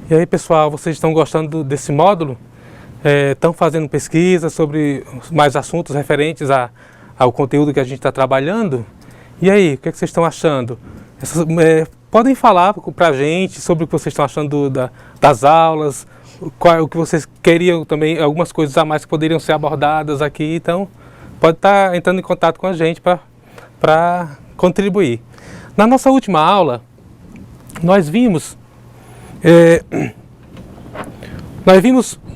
E aí, pessoal, vocês estão gostando desse módulo? Estão fazendo pesquisa sobre mais assuntos referentes ao conteúdo que a gente está trabalhando? E aí, o que vocês estão achando? Podem falar para a gente sobre o que vocês estão achando das aulas, o que vocês queriam também, algumas coisas a mais que poderiam ser abordadas aqui. Então, pode estar entrando em contato com a gente para contribuir. Na nossa última aula, nós vimos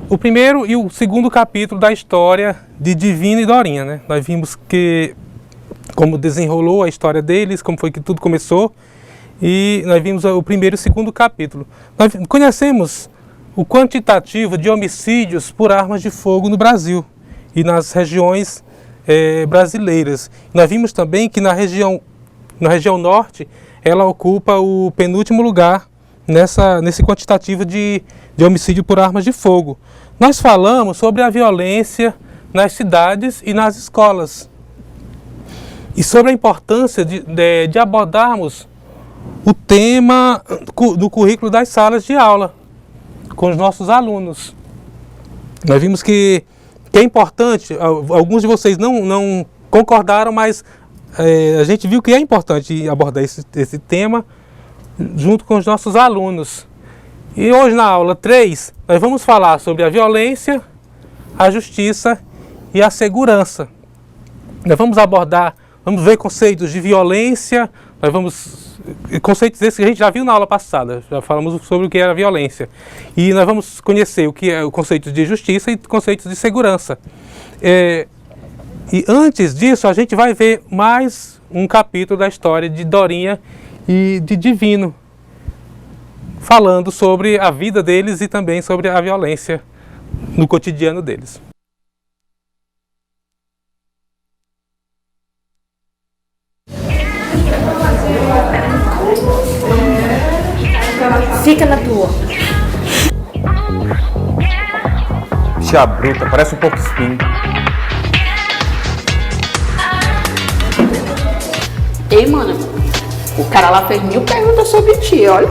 o primeiro e o segundo capítulo da história de Divino e Dorinha, né? Nós vimos como desenrolou a história deles, como foi que tudo começou, e nós vimos o primeiro e o segundo capítulo. Nós conhecemos o quantitativo de homicídios por armas de fogo no Brasil e nas regiões brasileiras. Nós vimos também que na região norte, ela ocupa o penúltimo lugar nesse quantitativo de homicídio por armas de fogo. Nós falamos sobre a violência nas cidades e nas escolas e sobre a importância de abordarmos o tema do currículo das salas de aula com os nossos alunos. Nós vimos que é importante, alguns de vocês não concordaram, mas a gente viu que é importante abordar esse tema junto com os nossos alunos. E hoje na aula 3, nós vamos falar sobre a violência, a justiça e a segurança. Nós vamos ver conceitos de violência, conceitos esses que a gente já viu na aula passada, já falamos sobre o que era violência. E nós vamos conhecer o que é o conceito de justiça e conceitos de segurança. E antes disso, a gente vai ver mais um capítulo da história de Dorinha e de Divino, falando sobre a vida deles e também sobre a violência no cotidiano deles. Fica na tua. Tia bruta, parece um pouco espinho. Ei, mano, o cara lá fez 1000 perguntas sobre ti, olha.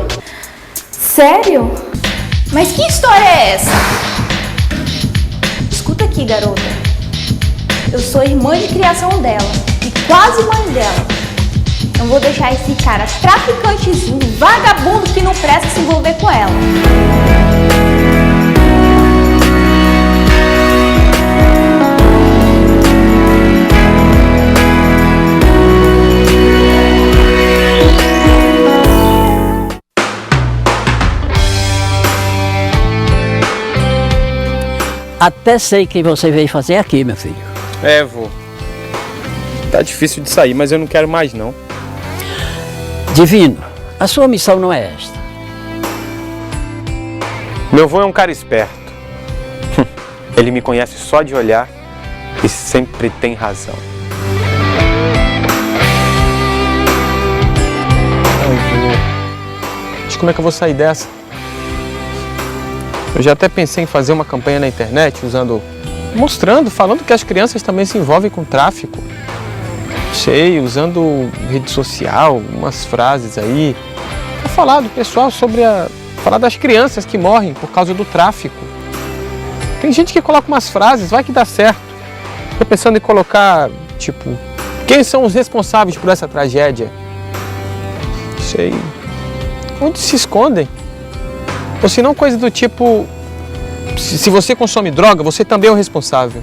Sério? Mas que história é essa? Escuta aqui, garota. Eu sou irmã de criação dela e quase mãe dela. Não vou deixar esse cara traficantezinho, vagabundo que não presta se envolver com ela. Até sei o que você veio fazer aqui, meu filho. Vô. Tá difícil de sair, mas eu não quero mais, não. Divino, a sua missão não é esta. Meu vô é um cara esperto. Ele me conhece só de olhar e sempre tem razão. Ai, vô. Mas como é que eu vou sair dessa? Eu já até pensei em fazer uma campanha na internet falando que as crianças também se envolvem com tráfico. Usando rede social, umas frases aí, para falar do pessoal falar das crianças que morrem por causa do tráfico. Tem gente que coloca umas frases, vai que dá certo. Tô pensando em colocar, quem são os responsáveis por essa tragédia? Onde se escondem? Ou se não, coisa do tipo, se você consome droga, você também é o responsável.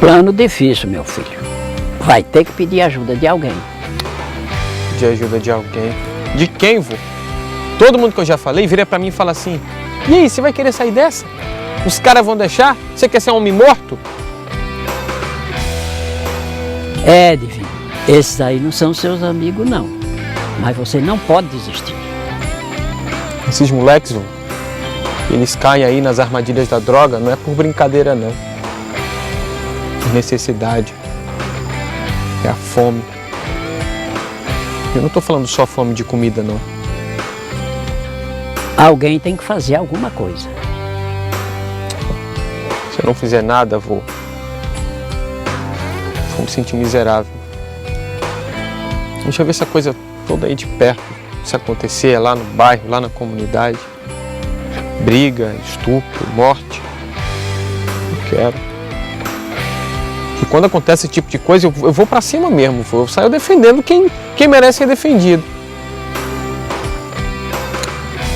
Plano difícil, meu filho. Vai ter que pedir ajuda de alguém. Pedir ajuda de alguém? De quem, vô? Todo mundo que eu já falei vira pra mim e fala assim: e aí, você vai querer sair dessa? Os caras vão deixar? Você quer ser um homem morto? Divino, esses aí não são seus amigos, não. Mas você não pode desistir. Esses moleques, vô, eles caem aí nas armadilhas da droga, não é por brincadeira, não. É necessidade. É a fome. Eu não tô falando só fome de comida, não. Alguém tem que fazer alguma coisa. Se eu não fizer nada, vou me sentir miserável. Deixa eu ver essa coisa toda aí de perto. se acontecer é lá no bairro, lá na comunidade. Briga, estupro, morte. Não quero. E quando acontece esse tipo de coisa, eu vou pra cima mesmo. Eu saio defendendo quem merece ser defendido.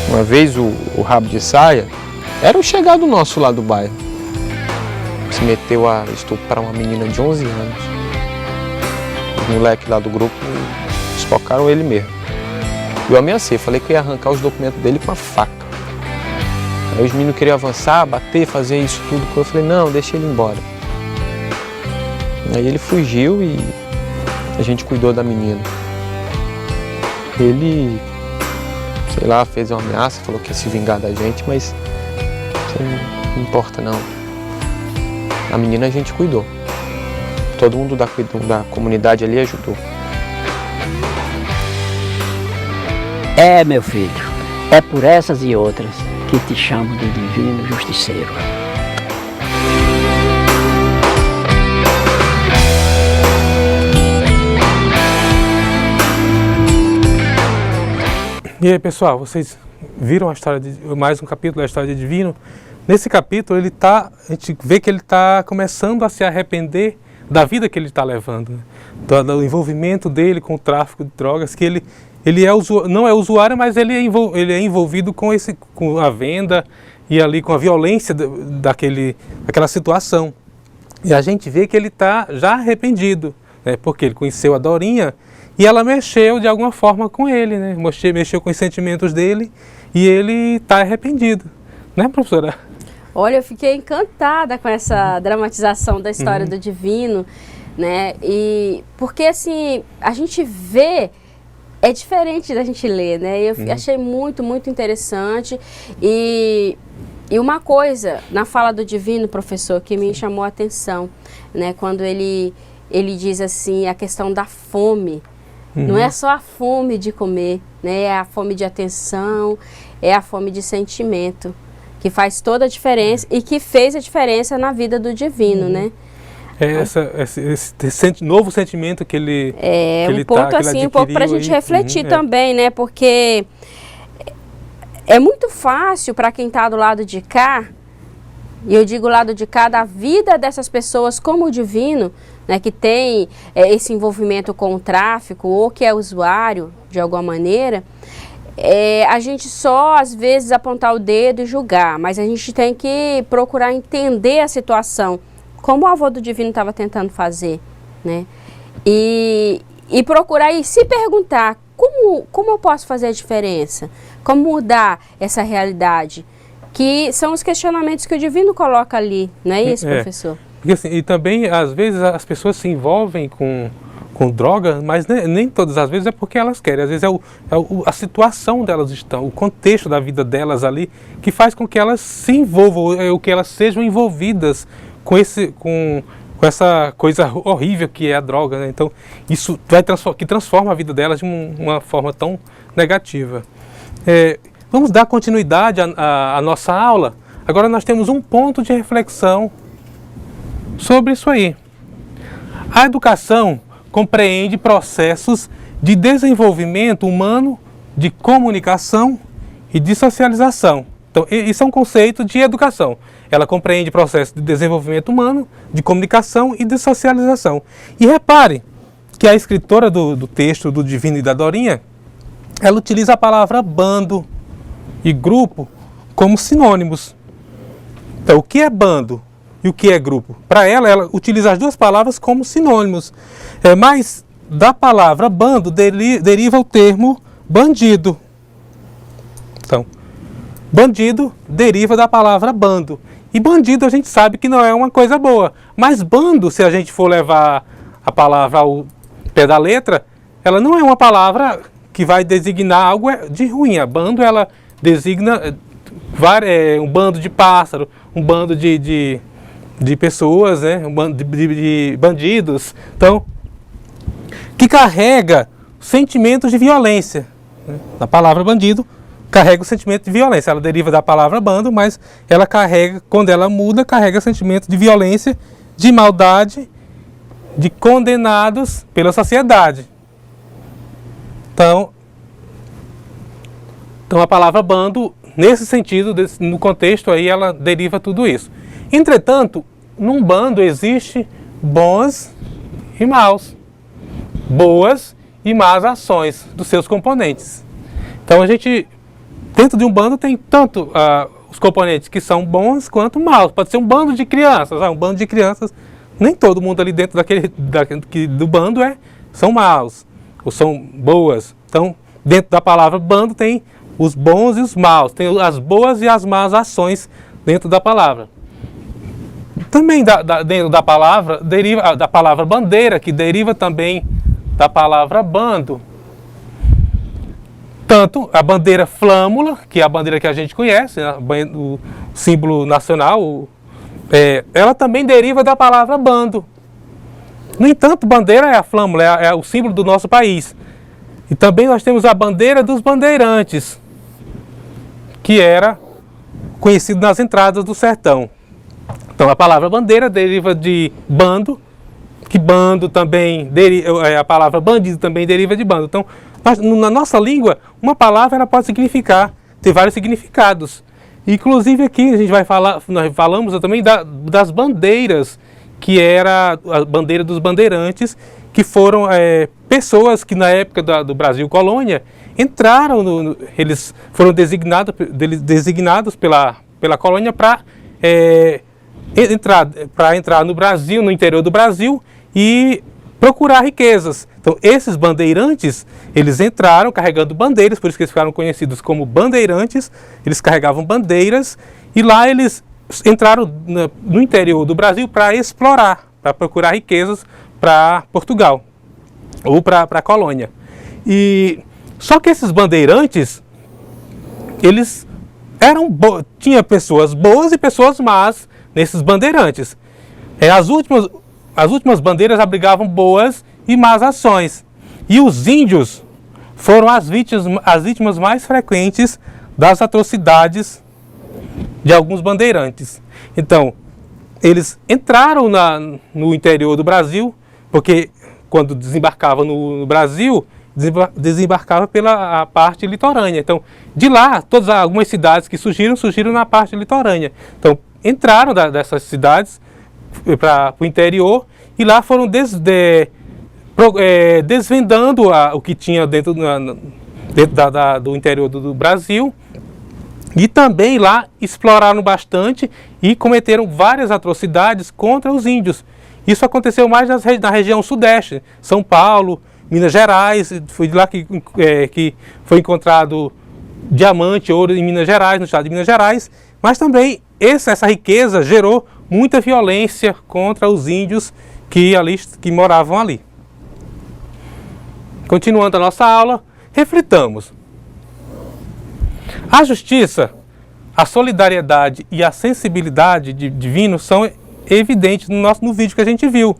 Uma vez o Rabo de Saia era um chegado nosso lá do bairro. Se meteu a estuprar uma menina de 11 anos. Os moleques lá do grupo esfocaram ele mesmo. Eu ameacei, falei que eu ia arrancar os documentos dele com a faca. Aí os meninos queriam avançar, bater, fazer isso tudo. Eu falei, não, deixa ele embora. Aí ele fugiu e a gente cuidou da menina. Ele, sei lá, fez uma ameaça, falou que ia se vingar da gente, mas não importa não. A menina a gente cuidou. Todo mundo da comunidade ali ajudou. É, meu filho, é por essas e outras que te chamo de divino justiceiro. E aí, pessoal, vocês viram a história mais um capítulo da história de Divino? Nesse capítulo a gente vê que ele está começando a se arrepender da vida que ele está levando, né? Do envolvimento dele com o tráfico de drogas, que ele não é usuário, mas ele é envolvido com a venda e ali com a violência daquela situação. E a gente vê que ele está já arrependido, né? Porque ele conheceu a Dorinha e ela mexeu de alguma forma com ele, né? Mexeu com os sentimentos dele e ele está arrependido, né, professora? Olha, eu fiquei encantada com essa dramatização da história do Divino, né? E porque assim, a gente vê, é diferente da gente ler, né? Eu achei muito, muito interessante. E uma coisa na fala do Divino, professor, que me chamou a atenção, né? Quando ele diz assim, a questão da fome. Não é só a fome de comer, né? É a fome de atenção, é a fome de sentimento, que faz toda a diferença e que fez a diferença na vida do Divino, né? É esse novo sentimento que ele um ponto assim, um pouco para a gente refletir também, né? Porque é muito fácil para quem está do lado de cá, e eu digo lado de cá, da vida dessas pessoas como o Divino, né, que tem esse envolvimento com o tráfico ou que é usuário de alguma maneira, a gente só às vezes apontar o dedo e julgar, mas a gente tem que procurar entender a situação, como o avô do Divino estava tentando fazer, né? E procurar e se perguntar como eu posso fazer a diferença, como mudar essa realidade, que são os questionamentos que o Divino coloca ali, não é isso, professor? Porque, assim, e também, às vezes, as pessoas se envolvem com droga, mas nem todas as vezes é porque elas querem. Às vezes a situação delas estão, o contexto da vida delas ali, que faz com que elas se envolvam, que elas sejam envolvidas com essa coisa horrível que é a droga, né? Então, isso que transforma a vida delas de uma forma tão negativa. Vamos dar continuidade à nossa aula. Agora nós temos um ponto de reflexão sobre isso aí. A educação compreende processos de desenvolvimento humano, de comunicação e de socialização. Então, isso é um conceito de educação. Ela compreende processos de desenvolvimento humano, de comunicação e de socialização. E repare que a escritora do texto do Divino e da Dorinha, ela utiliza a palavra bando e grupo como sinônimos. Então, o que é bando e o que é grupo? Para ela utiliza as duas palavras como sinônimos. Mas da palavra bando deriva o termo bandido. Então, bandido deriva da palavra bando. E bandido a gente sabe que não é uma coisa boa. Mas bando, se a gente for levar a palavra ao pé da letra, ela não é uma palavra que vai designar algo de ruim. A bando, ela designa um bando de pássaros, um bando de pessoas, né? Um bando de bandidos. Então, que carrega sentimentos de violência. A palavra bandido carrega o sentimento de violência. Ela deriva da palavra bando, mas ela carrega, quando ela muda, carrega sentimento de violência, de maldade, de condenados pela sociedade. Então, Então a palavra bando, nesse sentido, no contexto aí, ela deriva tudo isso. Entretanto, num bando existe bons e maus, boas e más ações dos seus componentes. Então a gente, dentro de um bando, tem tanto os componentes que são bons quanto maus. Pode ser um bando de crianças, um bando de crianças, nem todo mundo ali dentro do bando são maus ou são boas. Então, dentro da palavra bando tem os bons e os maus, tem as boas e as más ações dentro da palavra. Também dentro da palavra, deriva da palavra bandeira, que deriva também da palavra bando. Tanto a bandeira flâmula, que é a bandeira que a gente conhece, né, o símbolo nacional, ela também deriva da palavra bando. No entanto, bandeira é a flâmula, é o símbolo do nosso país. E também nós temos a bandeira dos bandeirantes, que era conhecido nas entradas do sertão. Então a palavra bandeira deriva de bando, que bando também, a palavra bandido também deriva de bando. Então, na nossa língua, uma palavra ela pode ter vários significados. Inclusive aqui a gente nós falamos também das bandeiras, que era a bandeira dos bandeirantes, que foram pessoas que na época do Brasil colônia entraram, eles foram designados pela colônia para entrar no Brasil, no interior do Brasil, e procurar riquezas. Então esses bandeirantes, eles entraram carregando bandeiras, por isso que eles ficaram conhecidos como bandeirantes. Eles carregavam bandeiras e lá eles entraram no interior do Brasil para explorar, para procurar riquezas para Portugal ou para a colônia. Só que esses bandeirantes, eles tinha pessoas boas e pessoas más nesses bandeirantes. As últimas bandeiras abrigavam boas e más ações. E os índios foram as vítimas mais frequentes das atrocidades de alguns bandeirantes. Então, eles entraram no interior do Brasil, porque quando desembarcava no Brasil, desembarcava pela parte litorânea. Então, de lá, algumas cidades que surgiram na parte litorânea. Então, entraram dessas cidades para o interior e lá foram desvendando o que tinha dentro do interior do Brasil. E também lá exploraram bastante e cometeram várias atrocidades contra os índios. Isso aconteceu mais na região sudeste, São Paulo, Minas Gerais. Foi de lá que foi encontrado diamante, ouro em Minas Gerais, no estado de Minas Gerais. Mas também essa riqueza gerou muita violência contra os índios que moravam ali. Continuando a nossa aula, reflitamos. A justiça, a solidariedade e a sensibilidade divino são evidentes no vídeo que a gente viu.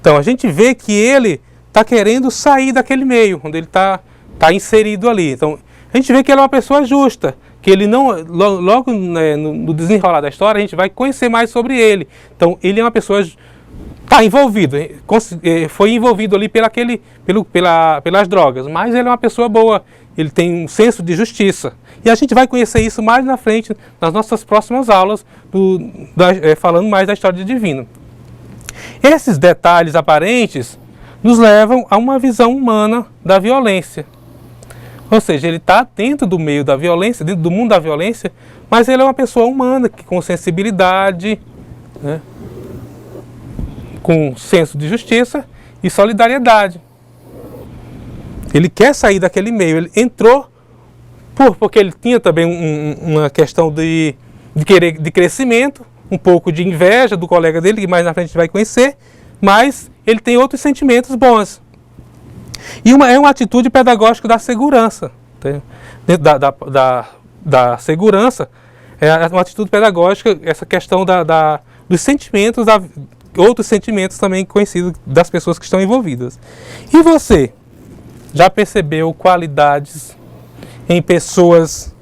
Então a gente vê que ele está querendo sair daquele meio, onde ele está inserido ali. Então a gente vê que ele é uma pessoa justa, que ele não, logo no desenrolar da história a gente vai conhecer mais sobre ele. Então ele é uma pessoa, está envolvido, foi envolvido ali pelas drogas, mas ele é uma pessoa boa, ele tem um senso de justiça. E a gente vai conhecer isso mais na frente, nas nossas próximas aulas, falando mais da história de Divino. Esses detalhes aparentes nos levam a uma visão humana da violência. Ou seja, ele está dentro do meio da violência, dentro do mundo da violência, mas ele é uma pessoa humana, com sensibilidade, né, com senso de justiça e solidariedade. Ele quer sair daquele meio, ele entrou porque ele tinha também uma questão de crescimento, um pouco de inveja do colega dele, que mais na frente a gente vai conhecer, mas ele tem outros sentimentos bons. E é uma atitude pedagógica da segurança. Dentro da segurança, é uma atitude pedagógica, essa questão dos sentimentos, outros sentimentos também conhecidos das pessoas que estão envolvidas. E você já percebeu qualidades em pessoas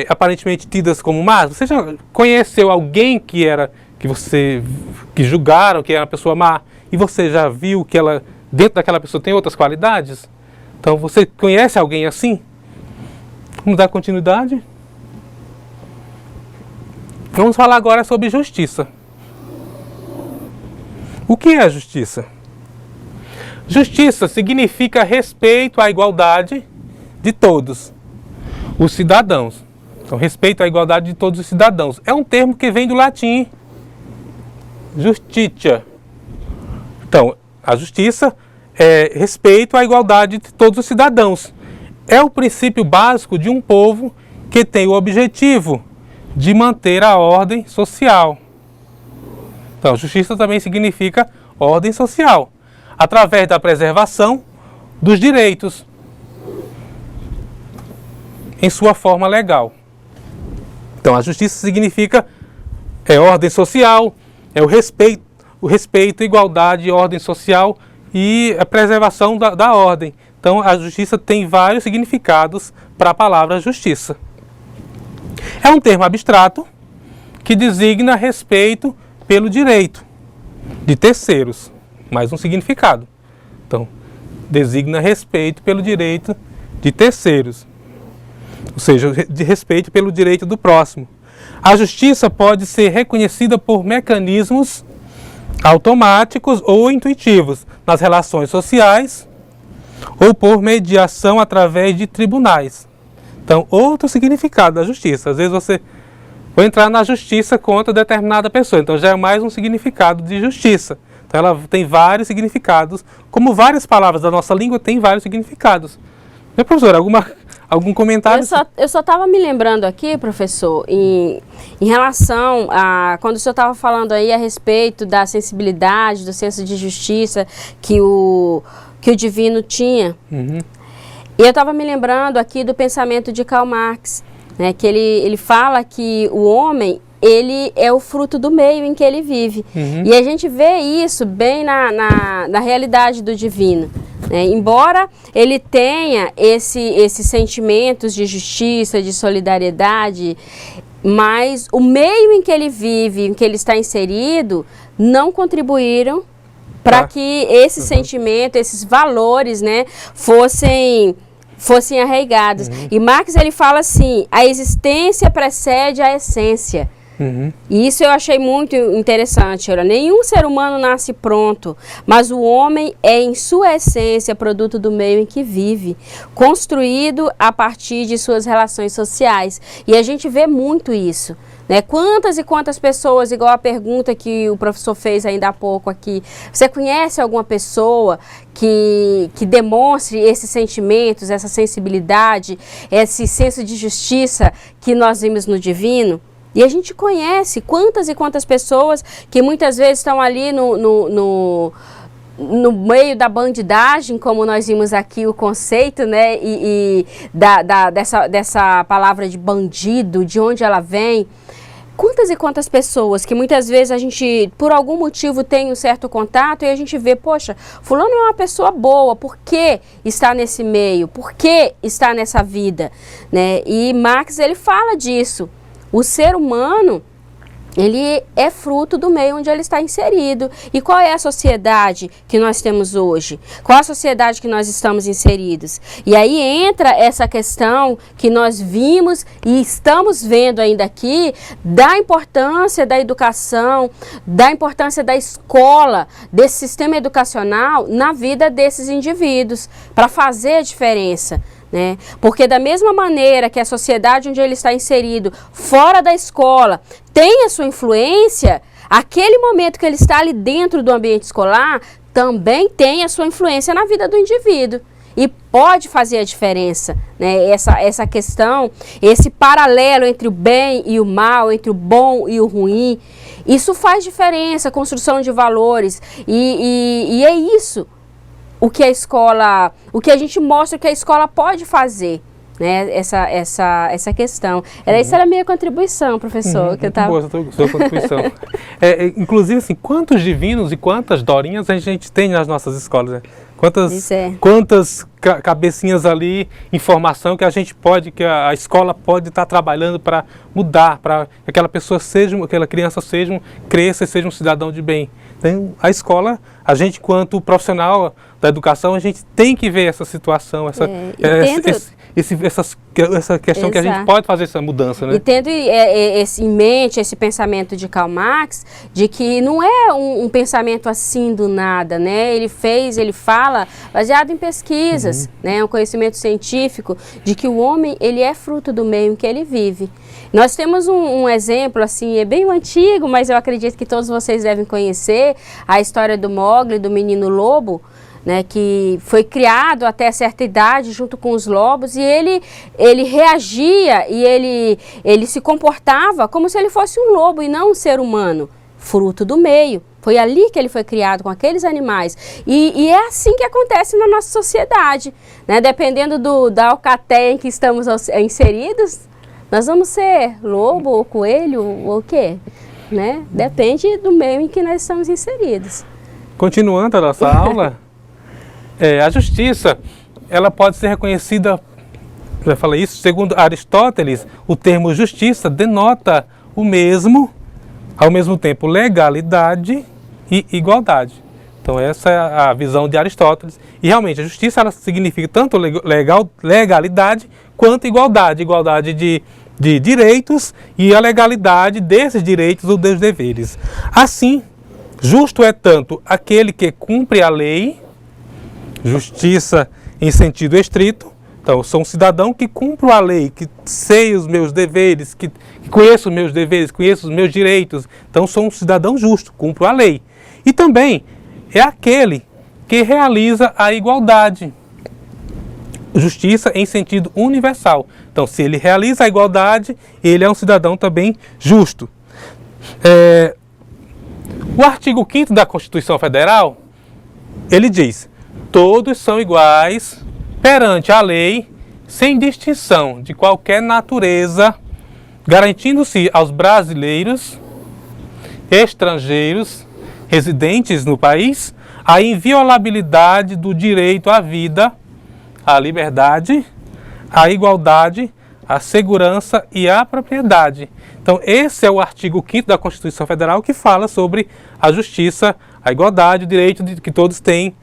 aparentemente tidas como más? Você já conheceu alguém que julgaram que era uma pessoa má e você já viu que ela, dentro daquela pessoa, tem outras qualidades? Então você conhece alguém assim? Vamos dar continuidade? Vamos falar agora sobre justiça. O que é justiça? Justiça significa respeito à igualdade de todos os cidadãos. Então, respeito à igualdade de todos os cidadãos. É um termo que vem do latim justitia. Então, a justiça é respeito à igualdade de todos os cidadãos. É o princípio básico de um povo que tem o objetivo de manter a ordem social. Então, justiça também significa ordem social, através da preservação dos direitos em sua forma legal. Então, a justiça significa ordem social, o respeito, igualdade, ordem social e a preservação da ordem. Então, a justiça tem vários significados para a palavra justiça. É um termo abstrato que designa respeito pelo direito de terceiros. Mais um significado. Então, designa respeito pelo direito de terceiros. Ou seja, de respeito pelo direito do próximo. A justiça pode ser reconhecida por mecanismos automáticos ou intuitivos nas relações sociais ou por mediação através de tribunais. Então, outro significado da justiça. Às vezes você vai entrar na justiça contra determinada pessoa. Então, já é mais um significado de justiça. Então, ela tem vários significados, como várias palavras da nossa língua têm vários significados. Meu professor, algum comentário? Eu só estava me lembrando aqui, professor, em relação a... Quando o senhor estava falando aí a respeito da sensibilidade, do senso de justiça que o divino tinha. Uhum. E eu estava me lembrando aqui do pensamento de Karl Marx, né, que ele fala que o homem, ele é o fruto do meio em que ele vive. Uhum. E a gente vê isso bem na realidade do divino. Né? Embora ele tenha esses sentimentos de justiça, de solidariedade, mas o meio em que ele vive, em que ele está inserido, não contribuíram para que esse sentimento, esses valores, né, fossem arraigados. Uhum. E Marx, ele fala assim, a existência precede a essência. Uhum. E isso eu achei muito interessante. Olha, nenhum ser humano nasce pronto, mas o homem é em sua essência produto do meio em que vive, construído a partir de suas relações sociais. E a gente vê muito isso. Né? Quantas e quantas pessoas, igual a pergunta que o professor fez ainda há pouco aqui, você conhece alguma pessoa que demonstre esses sentimentos, essa sensibilidade, esse senso de justiça que nós vimos no divino? E a gente conhece quantas e quantas pessoas que muitas vezes estão ali no meio da bandidagem, como nós vimos aqui o conceito, né, dessa palavra de bandido, de onde ela vem. Quantas e quantas pessoas que muitas vezes a gente, por algum motivo, tem um certo contato e a gente vê, poxa, fulano é uma pessoa boa, por que está nesse meio? Por que está nessa vida? Né? E Marx, ele fala disso. O ser humano, ele é fruto do meio onde ele está inserido. E qual é a sociedade que nós temos hoje? Qual a sociedade que nós estamos inseridos? E aí entra essa questão que nós vimos e estamos vendo ainda aqui, da importância da educação, da importância da escola, desse sistema educacional na vida desses indivíduos, para fazer a diferença. Né? Porque da mesma maneira que a sociedade onde ele está inserido, fora da escola, tem a sua influência, aquele momento que ele está ali dentro do ambiente escolar, também tem a sua influência na vida do indivíduo. E pode fazer a diferença, né? Essa questão, esse paralelo entre o bem e o mal, entre o bom e o ruim, isso faz diferença, construção de valores, e é isso. O que a gente mostra que a escola pode fazer, né? Essa questão. Isso era a minha contribuição, professor. Que eu tava... Boa, sua contribuição. Inclusive, assim, quantos divinos e quantas dorinhas a gente tem nas nossas escolas, né? Quantas cabecinhas ali, informação que a gente pode, que a escola pode estar trabalhando para mudar, para que aquela pessoa aquela criança cresça e seja um cidadão de bem. Então, a escola, a gente, quanto profissional da educação, a gente tem que ver essa situação, essa questão que a gente pode fazer essa mudança, né? E tendo em mente esse pensamento de Karl Marx, de que não é um pensamento assim do nada, né? Ele fala baseado em pesquisas, né? Um conhecimento científico de que o homem, ele é fruto do meio em que ele vive. Nós temos um exemplo, assim, é bem antigo, mas eu acredito que todos vocês devem conhecer, a história do Mowgli, do menino lobo, né, que foi criado até certa idade junto com os lobos, e ele reagia e ele se comportava como se ele fosse um lobo e não um ser humano, fruto do meio. Foi ali que ele foi criado, com aqueles animais. E é assim que acontece na nossa sociedade, né? Dependendo da alcateia em que estamos inseridos, nós vamos ser lobo ou coelho ou o quê? Né? Depende do meio em que nós estamos inseridos. Continuando a nossa aula, a justiça, ela pode ser reconhecida, já falei isso, segundo Aristóteles, o termo justiça denota ao mesmo tempo, legalidade e igualdade. Então essa é a visão de Aristóteles. E realmente a justiça, ela significa tanto legalidade quanto igualdade. Igualdade de direitos e a legalidade desses direitos ou dos deveres. Assim, justo é tanto aquele que cumpre a lei, justiça em sentido estrito. Então, eu sou um cidadão que cumpro a lei, que sei os meus deveres, que conheço os meus deveres, conheço os meus direitos. Então, sou um cidadão justo, cumpro a lei. E também é aquele que realiza a igualdade. Justiça em sentido universal. Então, se ele realiza a igualdade, ele é um cidadão também justo. O artigo 5º da Constituição Federal, ele diz: todos são iguais perante a lei, sem distinção de qualquer natureza, garantindo-se aos brasileiros, estrangeiros, residentes no país, a inviolabilidade do direito à vida, à liberdade, à igualdade, à segurança e à propriedade. Então, esse é o artigo 5º da Constituição Federal, que fala sobre a justiça, a igualdade, o direito que todos têm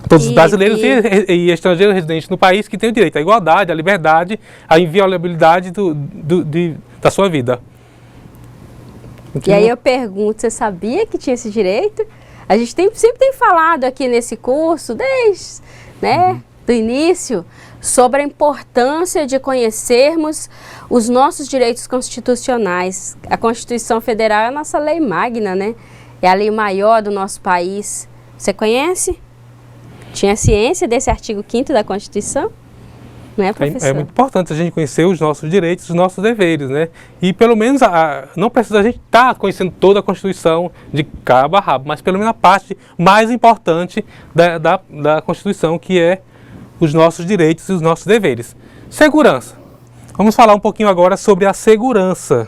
todos os brasileiros e estrangeiros residentes no país, que têm o direito à igualdade, à liberdade, à inviolabilidade da sua vida. E aí eu pergunto, você sabia que tinha esse direito? A gente sempre tem falado aqui nesse curso, desde do início, sobre a importância de conhecermos os nossos direitos constitucionais. A Constituição Federal é a nossa lei magna, né? É a lei maior do nosso país. Você conhece? Tinha ciência desse artigo 5º da Constituição? Não é, professor? É muito importante a gente conhecer os nossos direitos, os nossos deveres, né? E pelo menos, não precisa a gente estar conhecendo toda a Constituição de cabo a rabo, mas pelo menos a parte mais importante da Constituição, que é os nossos direitos e os nossos deveres. Segurança. Vamos falar um pouquinho agora sobre a segurança.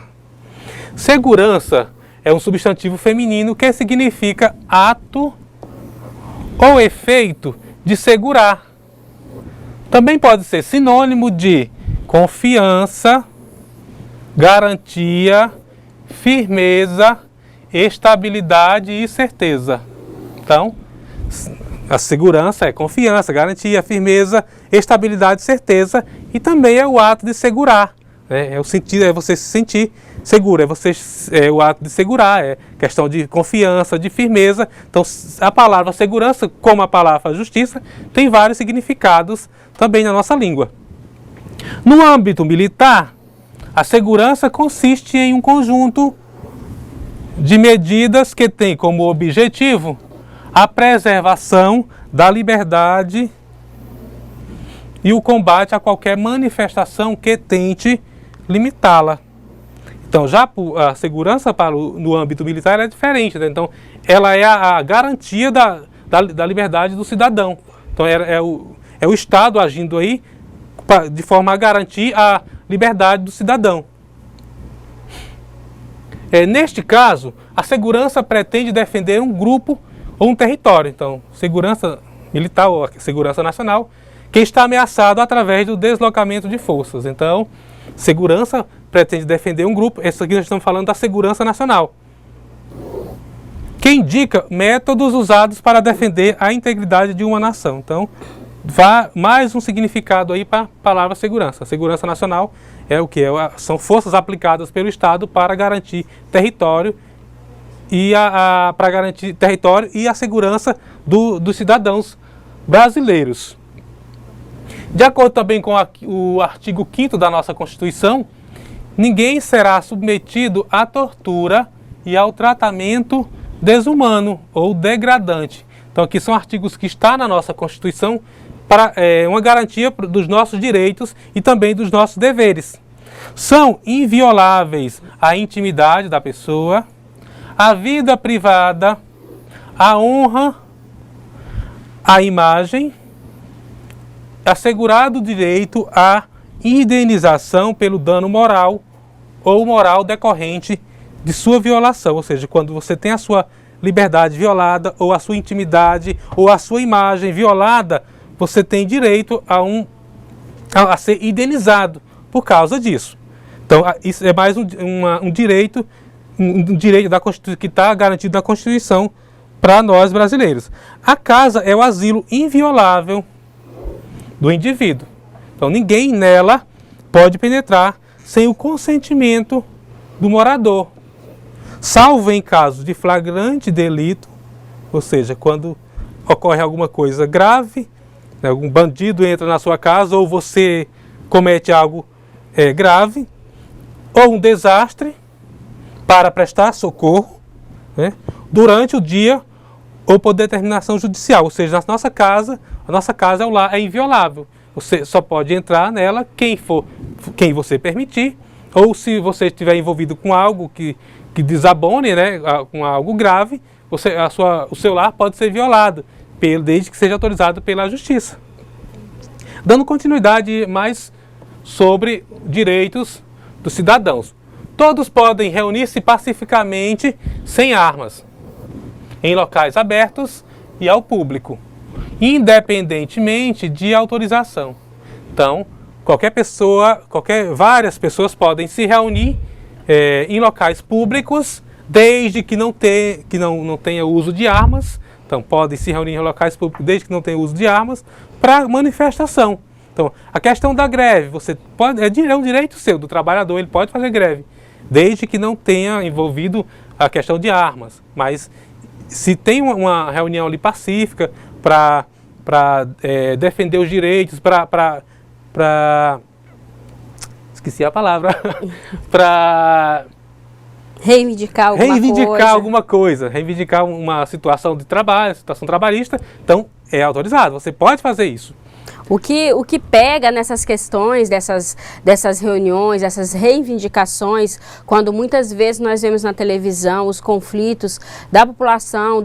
Segurança é um substantivo feminino que significa ato ou efeito de segurar. Também pode ser sinônimo de confiança, garantia, firmeza, estabilidade e certeza. Então, a segurança é confiança, garantia, firmeza, estabilidade e certeza, e também é o ato de segurar. É você se sentir seguro, o ato de segurar, é questão de confiança, de firmeza. Então, a palavra segurança, como a palavra justiça, tem vários significados também na nossa língua. No âmbito militar, a segurança consiste em um conjunto de medidas que tem como objetivo a preservação da liberdade e o combate a qualquer manifestação que tente limitá-la. Então, já a segurança no âmbito militar é diferente, né? Então, ela é a garantia da liberdade do cidadão. Então, é o Estado agindo aí de forma a garantir a liberdade do cidadão. Neste caso, a segurança pretende defender um grupo ou um território. Então, segurança militar ou segurança nacional, que está ameaçado através do deslocamento de forças. Então, segurança pretende defender um grupo. Isso aqui nós estamos falando da segurança nacional, que indica métodos usados para defender a integridade de uma nação. Então, mais um significado aí para a palavra segurança. Segurança nacional é o que? São forças aplicadas pelo Estado para garantir território e para garantir território e a segurança dos cidadãos brasileiros. De acordo também com o artigo 5º da nossa Constituição, ninguém será submetido à tortura e ao tratamento desumano ou degradante. Então aqui são artigos que estão na nossa Constituição para uma garantia dos nossos direitos e também dos nossos deveres. São invioláveis a intimidade da pessoa, a vida privada, a honra, a imagem, assegurado o direito à indenização pelo dano moral ou moral decorrente de sua violação, ou seja, quando você tem a sua liberdade violada ou a sua intimidade ou a sua imagem violada, você tem direito a ser indenizado por causa disso. Então, isso é mais um direito que está garantido na Constituição para nós brasileiros. A casa é o asilo inviolável do indivíduo. Então, ninguém nela pode penetrar sem o consentimento do morador, salvo em caso de flagrante delito, ou seja, quando ocorre alguma coisa grave, algum bandido entra na sua casa ou você comete algo grave, ou um desastre para prestar socorro, né, durante o dia ou por determinação judicial, ou seja, a nossa casa é inviolável. Você só pode entrar nela quem você permitir, ou se você estiver envolvido com algo que desabone, né, com algo grave, o seu lar pode ser violado, desde que seja autorizado pela Justiça. Dando continuidade mais sobre direitos dos cidadãos. Todos podem reunir-se pacificamente sem armas, em locais abertos e ao público, independentemente de autorização. Então, várias pessoas podem se reunir em locais públicos, desde que não tenha uso de armas. Então, podem se reunir em locais públicos desde que não tenha uso de armas para manifestação. Então, a questão da greve, é um direito seu, do trabalhador, ele pode fazer greve, desde que não tenha envolvido a questão de armas. Mas se tem uma reunião ali pacífica para defender os direitos, esqueci a palavra, para reivindicar alguma coisa, reivindicar uma situação de trabalho, situação trabalhista, então é autorizado, você pode fazer isso. O que pega nessas questões, dessas reuniões, essas reivindicações, quando muitas vezes nós vemos na televisão os conflitos da população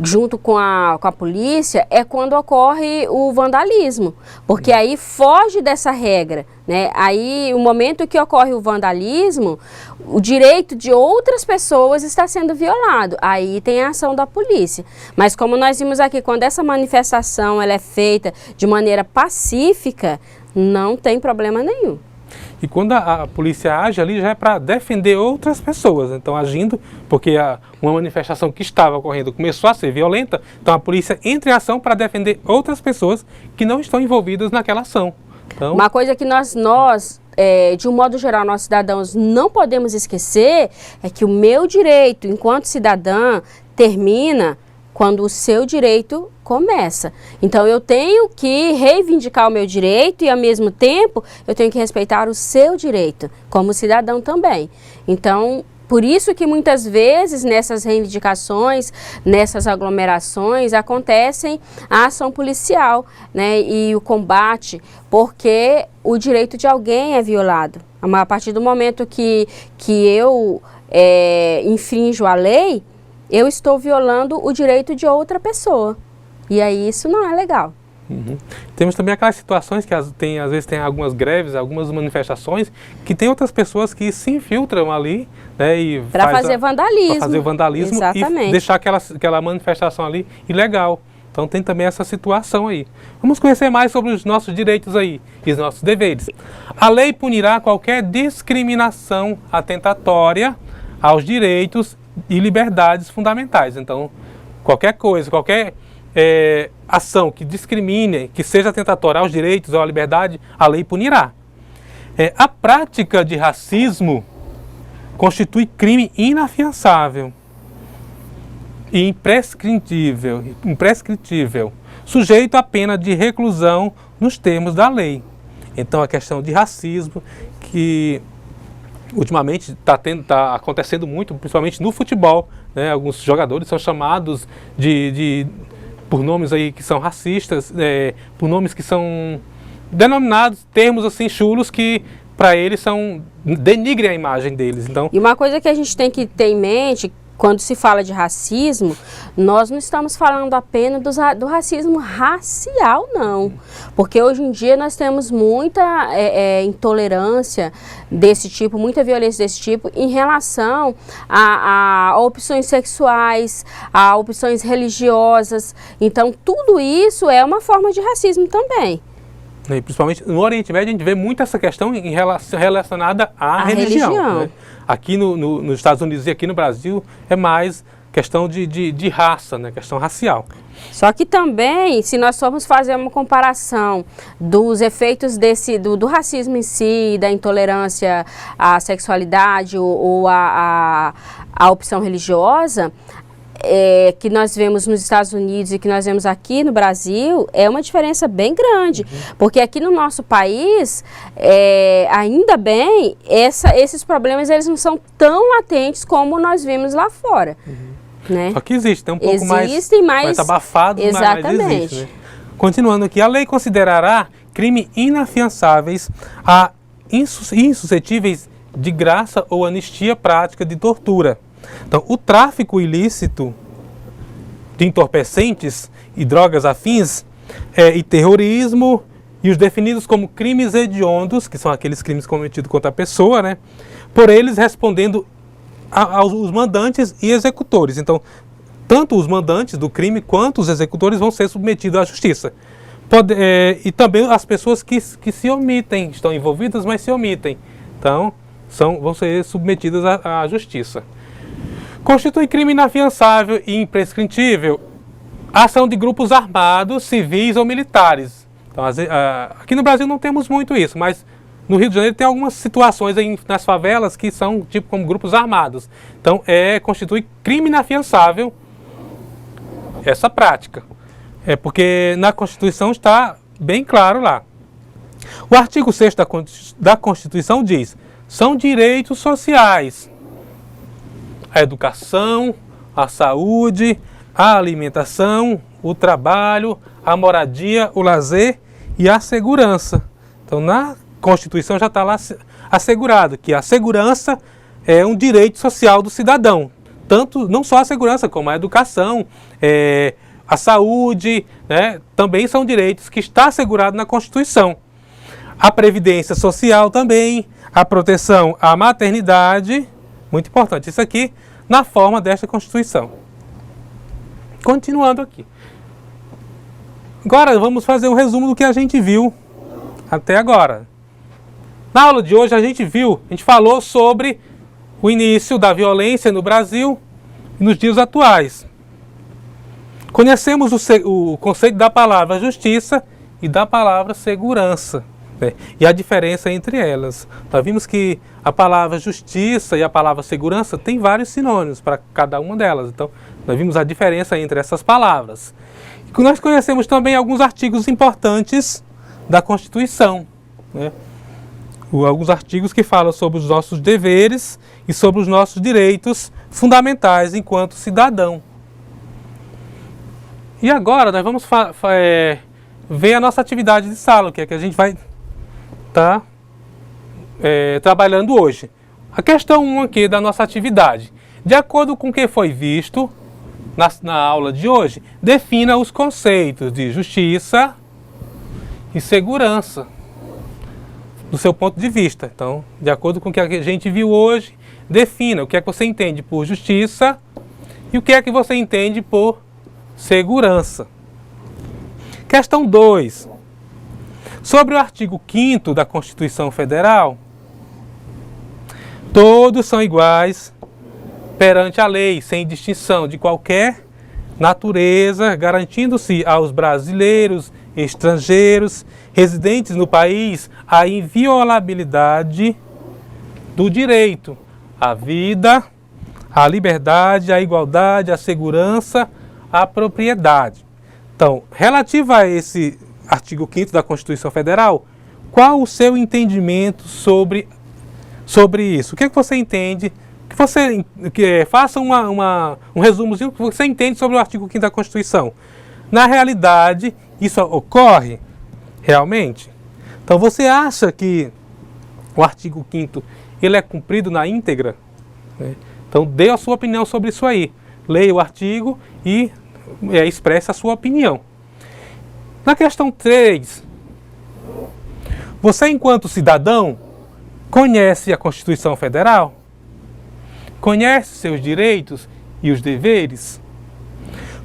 junto com a polícia, é quando ocorre o vandalismo, porque aí foge dessa regra, né? Aí, o momento que ocorre o vandalismo, o direito de outras pessoas está sendo violado, aí tem a ação da polícia. Mas como nós vimos aqui, quando essa manifestação ela é feita de maneira pacífica, não tem problema nenhum. E quando a polícia age ali, já é para defender outras pessoas. Então, agindo, porque uma manifestação que estava ocorrendo começou a ser violenta, então a polícia entra em ação para defender outras pessoas que não estão envolvidas naquela ação. Então, uma coisa que nós de um modo geral, nós cidadãos não podemos esquecer é que o meu direito, enquanto cidadã, termina quando o seu direito começa. Então, eu tenho que reivindicar o meu direito e, ao mesmo tempo, eu tenho que respeitar o seu direito, como cidadão também. Então, por isso que muitas vezes nessas reivindicações, nessas aglomerações, acontecem a ação policial, né, e o combate, porque o direito de alguém é violado. A partir do momento que eu infrinjo a lei, eu estou violando o direito de outra pessoa. E aí isso não é legal. Uhum. Temos também aquelas situações que às vezes tem algumas greves, algumas manifestações, que tem outras pessoas que se infiltram ali, né, para fazer vandalismo Exatamente. E deixar aquela manifestação ali ilegal. Então tem também essa situação aí. Vamos conhecer mais sobre os nossos direitos aí e os nossos deveres. A lei punirá qualquer discriminação atentatória aos direitos e liberdades fundamentais. Então, qualquer coisa, qualquer ação que discrimine, que seja tentatória aos direitos ou à liberdade, a lei punirá. A prática de racismo constitui crime inafiançável e imprescritível, sujeito à pena de reclusão nos termos da lei. Então, a questão de racismo, que ultimamente está acontecendo muito, principalmente no futebol, né? Alguns jogadores são chamados por nomes aí que são racistas, por nomes que são denominados termos assim chulos que para eles denigrem a imagem deles. Então, e uma coisa que a gente tem que ter em mente, quando se fala de racismo, nós não estamos falando apenas do racismo racial, não. Porque hoje em dia nós temos muita intolerância desse tipo, muita violência desse tipo, em relação a opções sexuais, a opções religiosas. Então, tudo isso é uma forma de racismo também. E principalmente no Oriente Médio, a gente vê muito essa questão relacionada à religião. Né? Aqui nos Estados Unidos e aqui no Brasil é mais questão de raça, né? Questão racial. Só que também, se nós formos fazer uma comparação dos efeitos do racismo em si, da intolerância à sexualidade ou à opção religiosa, que nós vemos nos Estados Unidos e que nós vemos aqui no Brasil, é uma diferença bem grande. Porque aqui no nosso país, ainda bem, esses problemas eles não são tão latentes como nós vimos lá fora. Né? Só que existe, tem um pouco mais abafado, exatamente. Mas existe. Né? Continuando aqui, a lei considerará crime inafiançáveis a insuscetíveis de graça ou anistia prática de tortura. Então, o tráfico ilícito de entorpecentes e drogas afins e terrorismo e os definidos como crimes hediondos, que são aqueles crimes cometidos contra a pessoa, né? Por eles respondendo aos mandantes e executores. Então, tanto os mandantes do crime quanto os executores vão ser submetidos à justiça. E também as pessoas que se omitem, estão envolvidas, mas se omitem. Então, vão ser submetidas à justiça. Constitui crime inafiançável e imprescritível a ação de grupos armados, civis ou militares. Então, aqui no Brasil não temos muito isso, mas no Rio de Janeiro tem algumas situações aí nas favelas que são tipo como grupos armados. Então, constitui crime inafiançável essa prática. Porque na Constituição está bem claro lá. O artigo 6º da Constituição diz: são direitos sociais a educação, a saúde, a alimentação, o trabalho, a moradia, o lazer e a segurança. Então, na Constituição já está lá assegurado que a segurança é um direito social do cidadão. Tanto, não só a segurança, como a educação, a saúde, né, também são direitos que está assegurado na Constituição. A previdência social também, a proteção à maternidade, muito importante isso aqui, na forma desta Constituição. Continuando aqui. Agora vamos fazer um resumo do que a gente viu até agora. Na aula de hoje a gente falou sobre o início da violência no Brasil e nos dias atuais. Conhecemos o conceito da palavra justiça e da palavra segurança, né? E a diferença entre elas. Nós vimos que a palavra justiça e a palavra segurança tem vários sinônimos para cada uma delas. Então, nós vimos a diferença entre essas palavras. E nós conhecemos também alguns artigos importantes da Constituição, né? Alguns artigos que falam sobre os nossos deveres e sobre os nossos direitos fundamentais enquanto cidadão. E agora nós vamos ver a nossa atividade de sala, que é que a gente vai estar trabalhando hoje. A questão 1 aqui da nossa atividade. De acordo com o que foi visto na aula de hoje, defina os conceitos de justiça e segurança do seu ponto de vista. Então, de acordo com o que a gente viu hoje, defina o que é que você entende por justiça e o que é que você entende por segurança. Questão 2. Sobre o artigo 5º da Constituição Federal, todos são iguais perante a lei, sem distinção de qualquer natureza, garantindo-se aos brasileiros, estrangeiros, residentes no país, a inviolabilidade do direito à vida, à liberdade, à igualdade, à segurança, à propriedade. Então, relativo a esse artigo 5º da Constituição Federal, qual o seu entendimento sobre isso? O que você entende? Faça um resumozinho do que você entende sobre o artigo 5º da Constituição. Na realidade, isso ocorre realmente? Então, você acha que o artigo 5º ele é cumprido na íntegra? Né? Então, dê a sua opinião sobre isso aí. Leia o artigo e expresse a sua opinião. Na questão 3, você, enquanto cidadão, conhece a Constituição Federal? Conhece seus direitos e os deveres?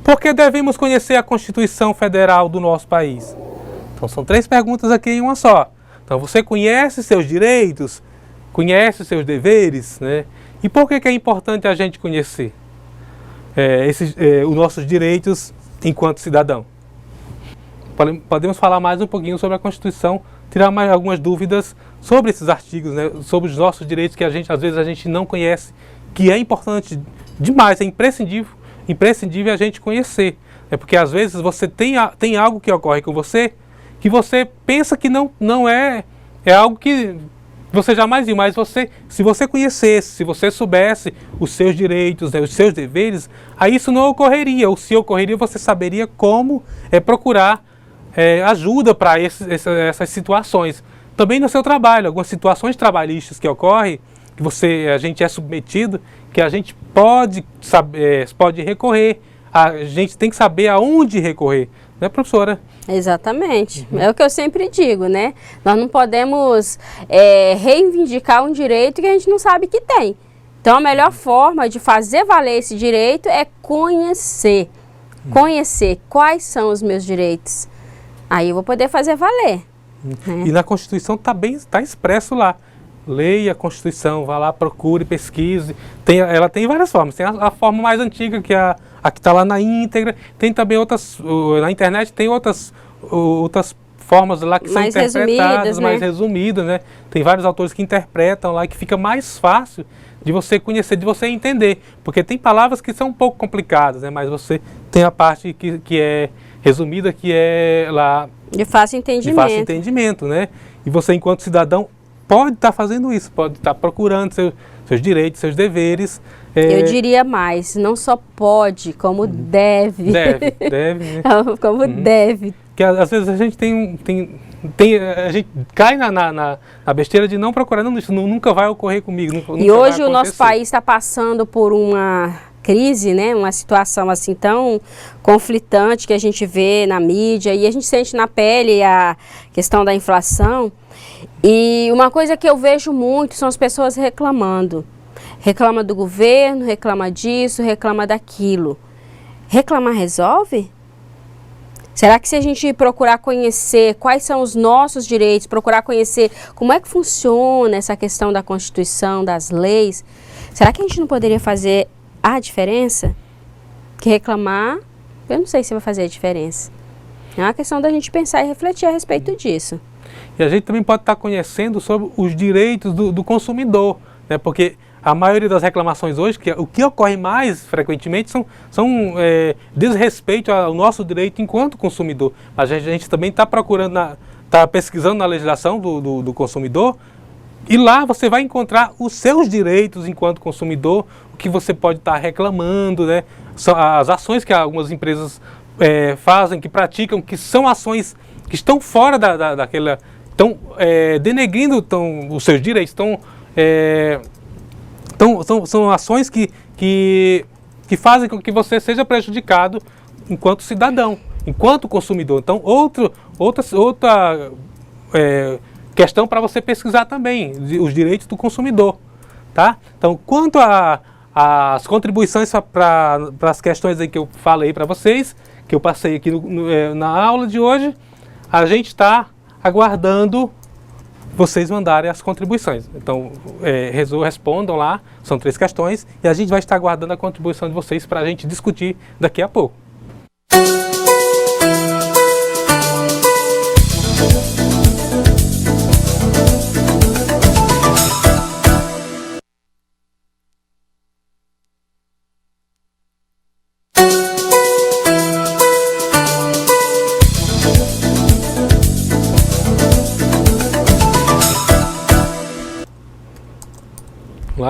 Por que devemos conhecer a Constituição Federal do nosso país? Então, são 3 perguntas aqui em uma só. Então, você conhece seus direitos? Conhece seus deveres? Né? E por que é importante a gente conhecer os nossos direitos enquanto cidadão? Podemos falar mais um pouquinho sobre a Constituição, tirar mais algumas dúvidas sobre esses artigos, né? Sobre os nossos direitos que às vezes a gente não conhece, que é importante demais, é imprescindível a gente conhecer. Porque às vezes você tem algo que ocorre com você que você pensa que não é algo que você jamais viu, mas se você conhecesse, se você soubesse os seus direitos, né, os seus deveres, aí isso não ocorreria, ou se ocorreria você saberia como procurar ajuda para essas situações. Também no seu trabalho, algumas situações trabalhistas que ocorrem, que a gente é submetido, que a gente pode recorrer, a gente tem que saber aonde recorrer, né, professora? Exatamente, é o que eu sempre digo, né? Nós não podemos reivindicar um direito que a gente não sabe que tem. Então a melhor forma de fazer valer esse direito é conhecer quais são os meus direitos. Aí eu vou poder fazer valer. E na Constituição está expresso lá. Leia a Constituição, vá lá, procure, pesquise. Ela tem várias formas. Tem a forma mais antiga, que é a que está lá na íntegra. Tem também outras, na internet tem outras formas lá que mais são interpretadas, mais né? resumidas, né? Tem vários autores que interpretam lá, que fica mais fácil de você conhecer, de você entender. Porque tem palavras que são um pouco complicadas, né? Mas você tem a parte que é resumida, que é lá... De fácil entendimento. De fácil entendimento, né? E você, enquanto cidadão, pode estar fazendo isso, pode estar procurando seus direitos, seus deveres. Eu diria mais, não só pode, como deve. Deve, né? Como deve. Porque às vezes a gente a gente cai na besteira de não procurar, não, isso nunca vai ocorrer comigo. Nunca e hoje o nosso país está passando por uma crise, né? Uma situação assim tão conflitante que a gente vê na mídia e a gente sente na pele a questão da inflação. E uma coisa que eu vejo muito são as pessoas reclamando. Reclama do governo, reclama disso, reclama daquilo. Reclamar resolve? Será que se a gente procurar conhecer quais são os nossos direitos, procurar conhecer como é que funciona essa questão da Constituição, das leis, será que a gente não poderia fazer a diferença? Que reclamar, eu não sei se vai fazer a diferença. É uma questão da gente pensar e refletir a respeito disso. E a gente também pode estar conhecendo sobre os direitos do consumidor, né? Porque a maioria das reclamações hoje, o que ocorre mais frequentemente são desrespeito ao nosso direito enquanto consumidor. Mas a gente também está procurando, está pesquisando na legislação do consumidor, e lá você vai encontrar os seus direitos enquanto consumidor, o que você pode estar reclamando, né? As ações que algumas empresas fazem, que praticam, que são ações que estão fora daquela... Estão denegrindo os seus direitos, são ações que fazem com que você seja prejudicado enquanto cidadão, enquanto consumidor. Então, outra questão para você pesquisar também, os direitos do consumidor. Tá? Então, quanto às contribuições para as questões aí que eu falei para vocês, que eu passei aqui na aula de hoje, a gente está aguardando vocês mandarem as contribuições. Então, respondam lá, são 3 questões, e a gente vai estar aguardando a contribuição de vocês para a gente discutir daqui a pouco.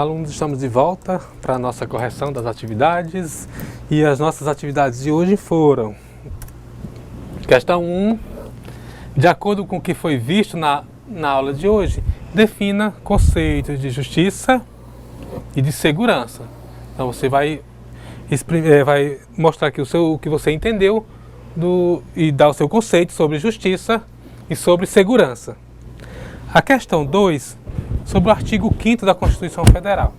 alunos, estamos de volta para a nossa correção das atividades e as nossas atividades de hoje foram: questão 1, de acordo com o que foi visto na aula de hoje, defina conceitos de justiça e de segurança. Então você vai mostrar aqui o que você entendeu e dar o seu conceito sobre justiça e sobre segurança. A questão 2, sobre o artigo 5º da Constituição Federal.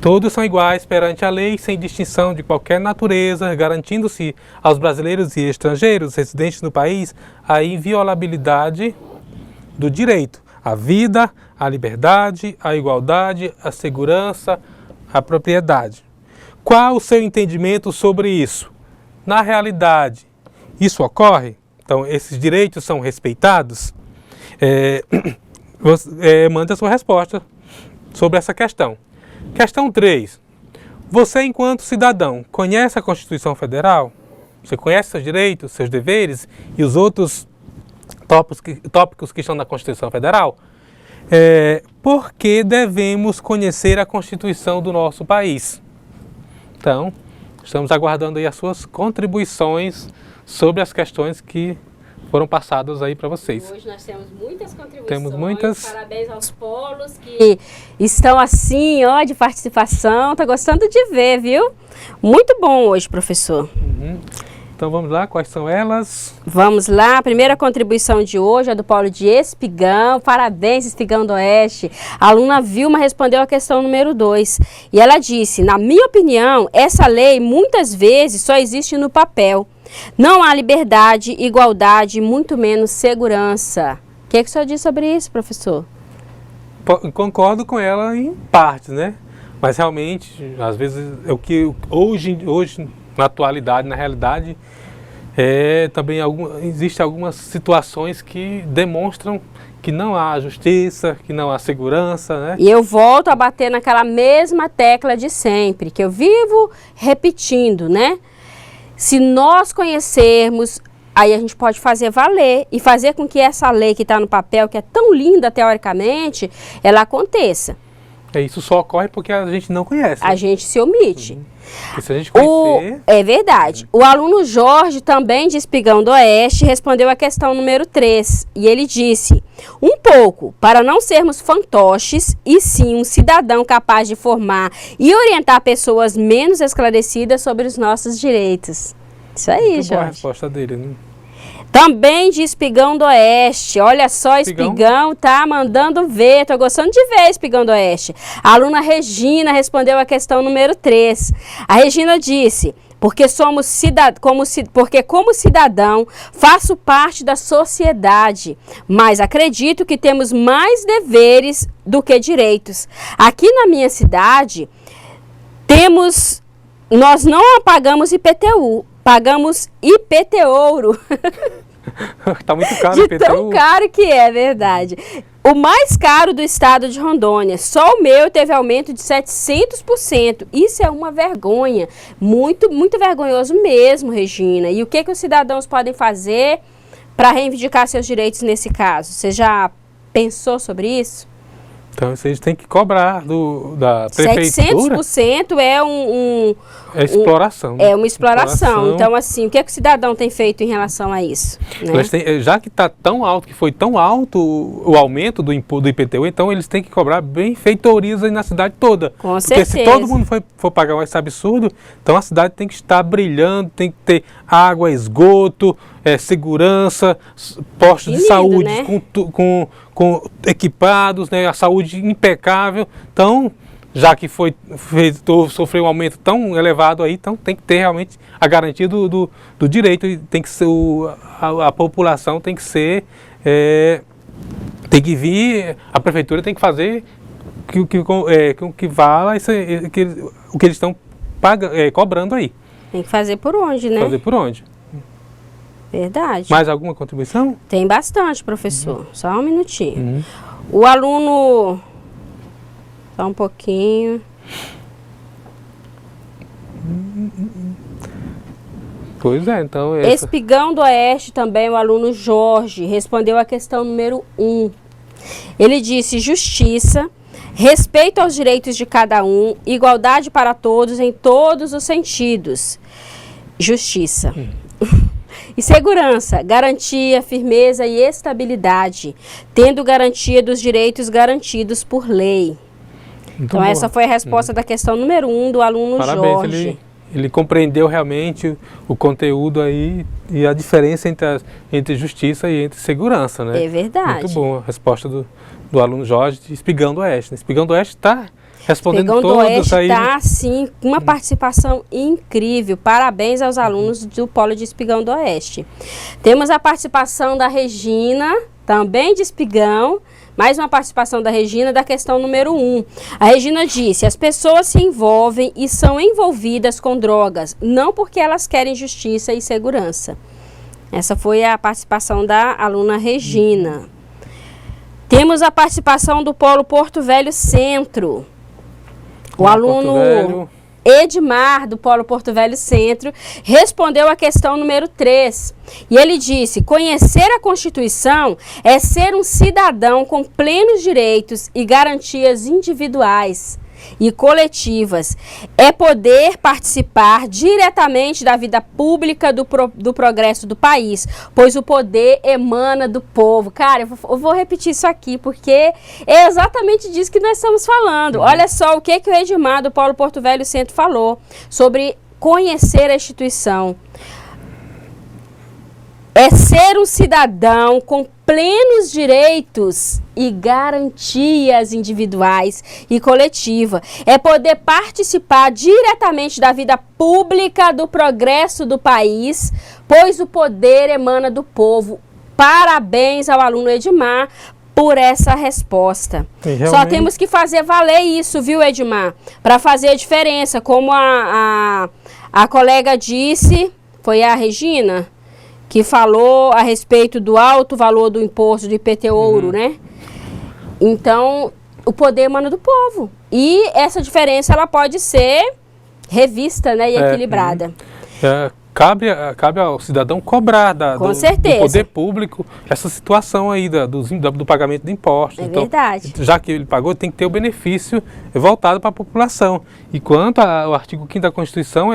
Todos são iguais perante a lei, sem distinção de qualquer natureza, garantindo-se aos brasileiros e estrangeiros residentes no país a inviolabilidade do direito à vida, à liberdade, à igualdade, à segurança, à propriedade. Qual o seu entendimento sobre isso? Na realidade, isso ocorre? Então, esses direitos são respeitados? Manda a sua resposta sobre essa questão. Questão 3. Você, enquanto cidadão, conhece a Constituição Federal? Você conhece seus direitos, seus deveres e os outros tópicos que estão na Constituição Federal? Por que devemos conhecer a Constituição do nosso país? Então, estamos aguardando aí as suas contribuições sobre as questões que foram passadas aí para vocês. Hoje nós temos muitas contribuições. Temos muitas. Parabéns aos polos que estão assim, ó, de participação. Tá gostando de ver, viu? Muito bom hoje, professor. Então vamos lá, quais são elas? Vamos lá, a primeira contribuição de hoje é do Polo de Espigão. Parabéns, Espigão do Oeste. A aluna Vilma respondeu a questão número 2. E ela disse: na minha opinião, essa lei muitas vezes só existe no papel. Não há liberdade, igualdade, muito menos segurança. O que o senhor diz sobre isso, professor? Concordo com ela em parte, né? Mas realmente, às vezes, é o que hoje na atualidade, na realidade, também existem algumas situações que demonstram que não há justiça, que não há segurança, né? E eu volto a bater naquela mesma tecla de sempre, que eu vivo repetindo, né? Se nós conhecermos, aí a gente pode fazer valer e fazer com que essa lei que está no papel, que é tão linda teoricamente, ela aconteça. Isso só ocorre porque a gente não conhece. A gente se omite. E se a gente conhecer... É verdade. O aluno Jorge, também de Espigão do Oeste, respondeu a questão número 3. E ele disse: um pouco, para não sermos fantoches, e sim um cidadão capaz de formar e orientar pessoas menos esclarecidas sobre os nossos direitos. Isso aí, Muito boa a Jorge. resposta dele, né? Também de Espigão do Oeste. Olha só, Espigão tá mandando ver. Tô gostando de ver, Espigão do Oeste. A aluna Regina respondeu a questão número 3. A Regina disse: porque como cidadão faço parte da sociedade, mas acredito que temos mais deveres do que direitos. Aqui na minha cidade, nós não pagamos IPTU, pagamos IPTouro. Tá muito caro de o IPTU. tão caro que é, verdade. O mais caro do estado de Rondônia. Só o meu teve aumento de 700%. Isso é uma vergonha. Muito, muito vergonhoso mesmo, Regina. E o que os cidadãos podem fazer para reivindicar seus direitos nesse caso? Você já pensou sobre isso? Então, vocês têm que cobrar da prefeitura. 700% é exploração. É uma exploração. Então, assim, o que o cidadão tem feito em relação a isso? Né? Já que está tão alto, que foi tão alto o aumento do IPTU, então eles têm que cobrar benfeitorias aí na cidade toda. Com certeza. Porque se todo mundo for pagar esse absurdo, então a cidade tem que estar brilhando, tem que ter água, esgoto, segurança, postos de saúde, né? com equipados, né? A saúde impecável. Então, já que sofreu um aumento tão elevado aí, então tem que ter realmente a garantia do direito, e tem que ser a população tem que ser, tem que vir, a prefeitura tem que fazer que vala o que eles estão cobrando aí. Tem que fazer por onde, né? Fazer por onde. Verdade. Mais alguma contribuição? Tem bastante, professor. Só um minutinho. O aluno... Só um pouquinho. Pois é, então... Espigão do Oeste também, o aluno Jorge, respondeu a questão número 1. Ele disse: justiça respeito aos direitos de cada um, igualdade para todos em todos os sentidos, justiça. E segurança, garantia, firmeza e estabilidade, tendo garantia dos direitos garantidos por lei. Então, essa foi a resposta da questão número 1 do aluno Parabéns, Jorge. Ele compreendeu realmente o conteúdo aí e a diferença entre justiça e entre segurança, né? É verdade. Muito bom a resposta do aluno Jorge de Espigão do Oeste. Espigão do Oeste está respondendo Espigão do todos Oeste aí. está, sim, com uma participação incrível. Parabéns aos alunos do Polo de Espigão do Oeste. Temos a participação da Regina, também de Espigão. Mais uma participação da Regina da questão número 1. A Regina disse: as pessoas se envolvem e são envolvidas com drogas, não porque elas querem justiça e segurança. Essa foi a participação da aluna Regina. Temos a participação do Polo Porto Velho Centro. O aluno Edmar, do Polo Porto Velho Centro, respondeu a questão número 3. E ele disse: conhecer a Constituição é ser um cidadão com plenos direitos e garantias individuais e coletivas. É poder participar diretamente da vida pública do progresso do país, pois o poder emana do povo. Cara, eu vou repetir isso aqui, porque é exatamente disso que nós estamos falando. Olha só o que o Edmar do Polo Porto Velho Centro falou sobre conhecer a instituição. É ser um cidadão com plenos direitos e garantias individuais e coletiva. É poder participar diretamente da vida pública do progresso do país, pois o poder emana do povo. Parabéns ao aluno Edmar por essa resposta. Só temos que fazer valer isso, viu, Edmar? Para fazer a diferença, como a colega disse, foi a Regina, que falou a respeito do alto valor do imposto do IPT ouro, né? Então, o poder emana do povo. E essa diferença, ela pode ser revista, né, e equilibrada. Cabe ao cidadão cobrar do poder público essa situação aí do pagamento de impostos. É verdade. Já que ele pagou, tem que ter o benefício voltado para a população. E quanto ao artigo 5º da Constituição,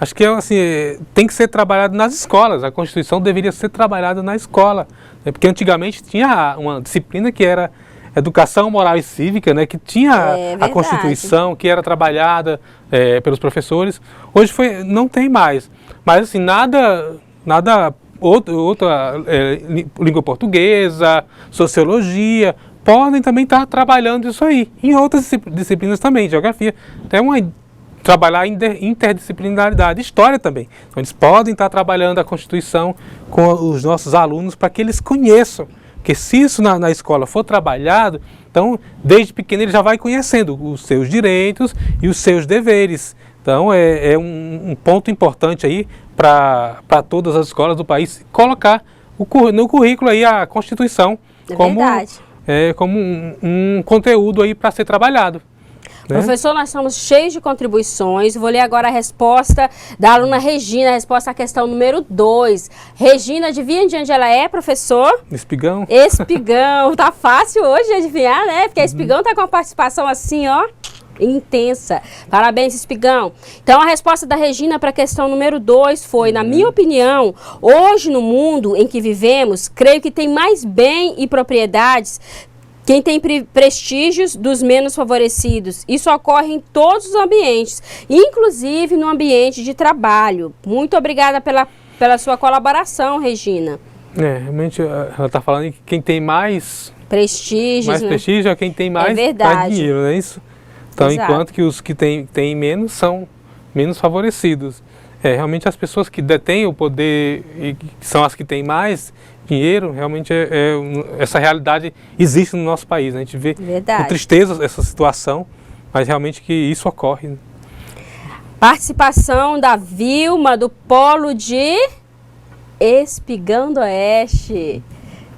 acho que tem que ser trabalhado nas escolas. A Constituição deveria ser trabalhada na escola. Porque antigamente tinha uma disciplina que era Educação Moral e Cívica, né, que tinha a Constituição, que era trabalhada pelos professores. Hoje não tem mais. Mas assim, outra língua portuguesa, sociologia, podem também estar trabalhando isso aí. Em outras disciplinas também, geografia, trabalhar interdisciplinaridade, história também. Então, eles podem estar trabalhando a Constituição com os nossos alunos para que eles conheçam. Porque se isso na escola for trabalhado, então, desde pequeno ele já vai conhecendo os seus direitos e os seus deveres. Então, é um ponto importante aí para todas as escolas do país colocar no currículo aí a Constituição como um conteúdo aí para ser trabalhado. Né? Professor, nós estamos cheios de contribuições. Vou ler agora a resposta da aluna Regina, a resposta à questão número 2. Regina, adivinha de onde ela é, professor? Espigão. Espigão. Tá fácil hoje de adivinhar, né? Porque a Espigão tá com uma participação assim, ó, intensa. Parabéns, Espigão. Então, a resposta da Regina para a questão número 2 foi: na minha opinião, hoje no mundo em que vivemos, creio que tem mais bem e propriedades quem tem prestígios dos menos favorecidos. Isso ocorre em todos os ambientes, inclusive no ambiente de trabalho. Muito obrigada pela sua colaboração, Regina. Realmente, ela está falando que quem tem mais prestígio, né? Prestígio é quem tem mais dinheiro, não é isso? Então, enquanto que os que têm menos são menos favorecidos. Realmente as pessoas que detêm o poder e que são as que têm mais dinheiro, realmente essa realidade existe no nosso país. Né? A gente vê com tristeza essa situação, mas realmente que isso ocorre. Participação da Vilma do Polo de Espigão do Oeste.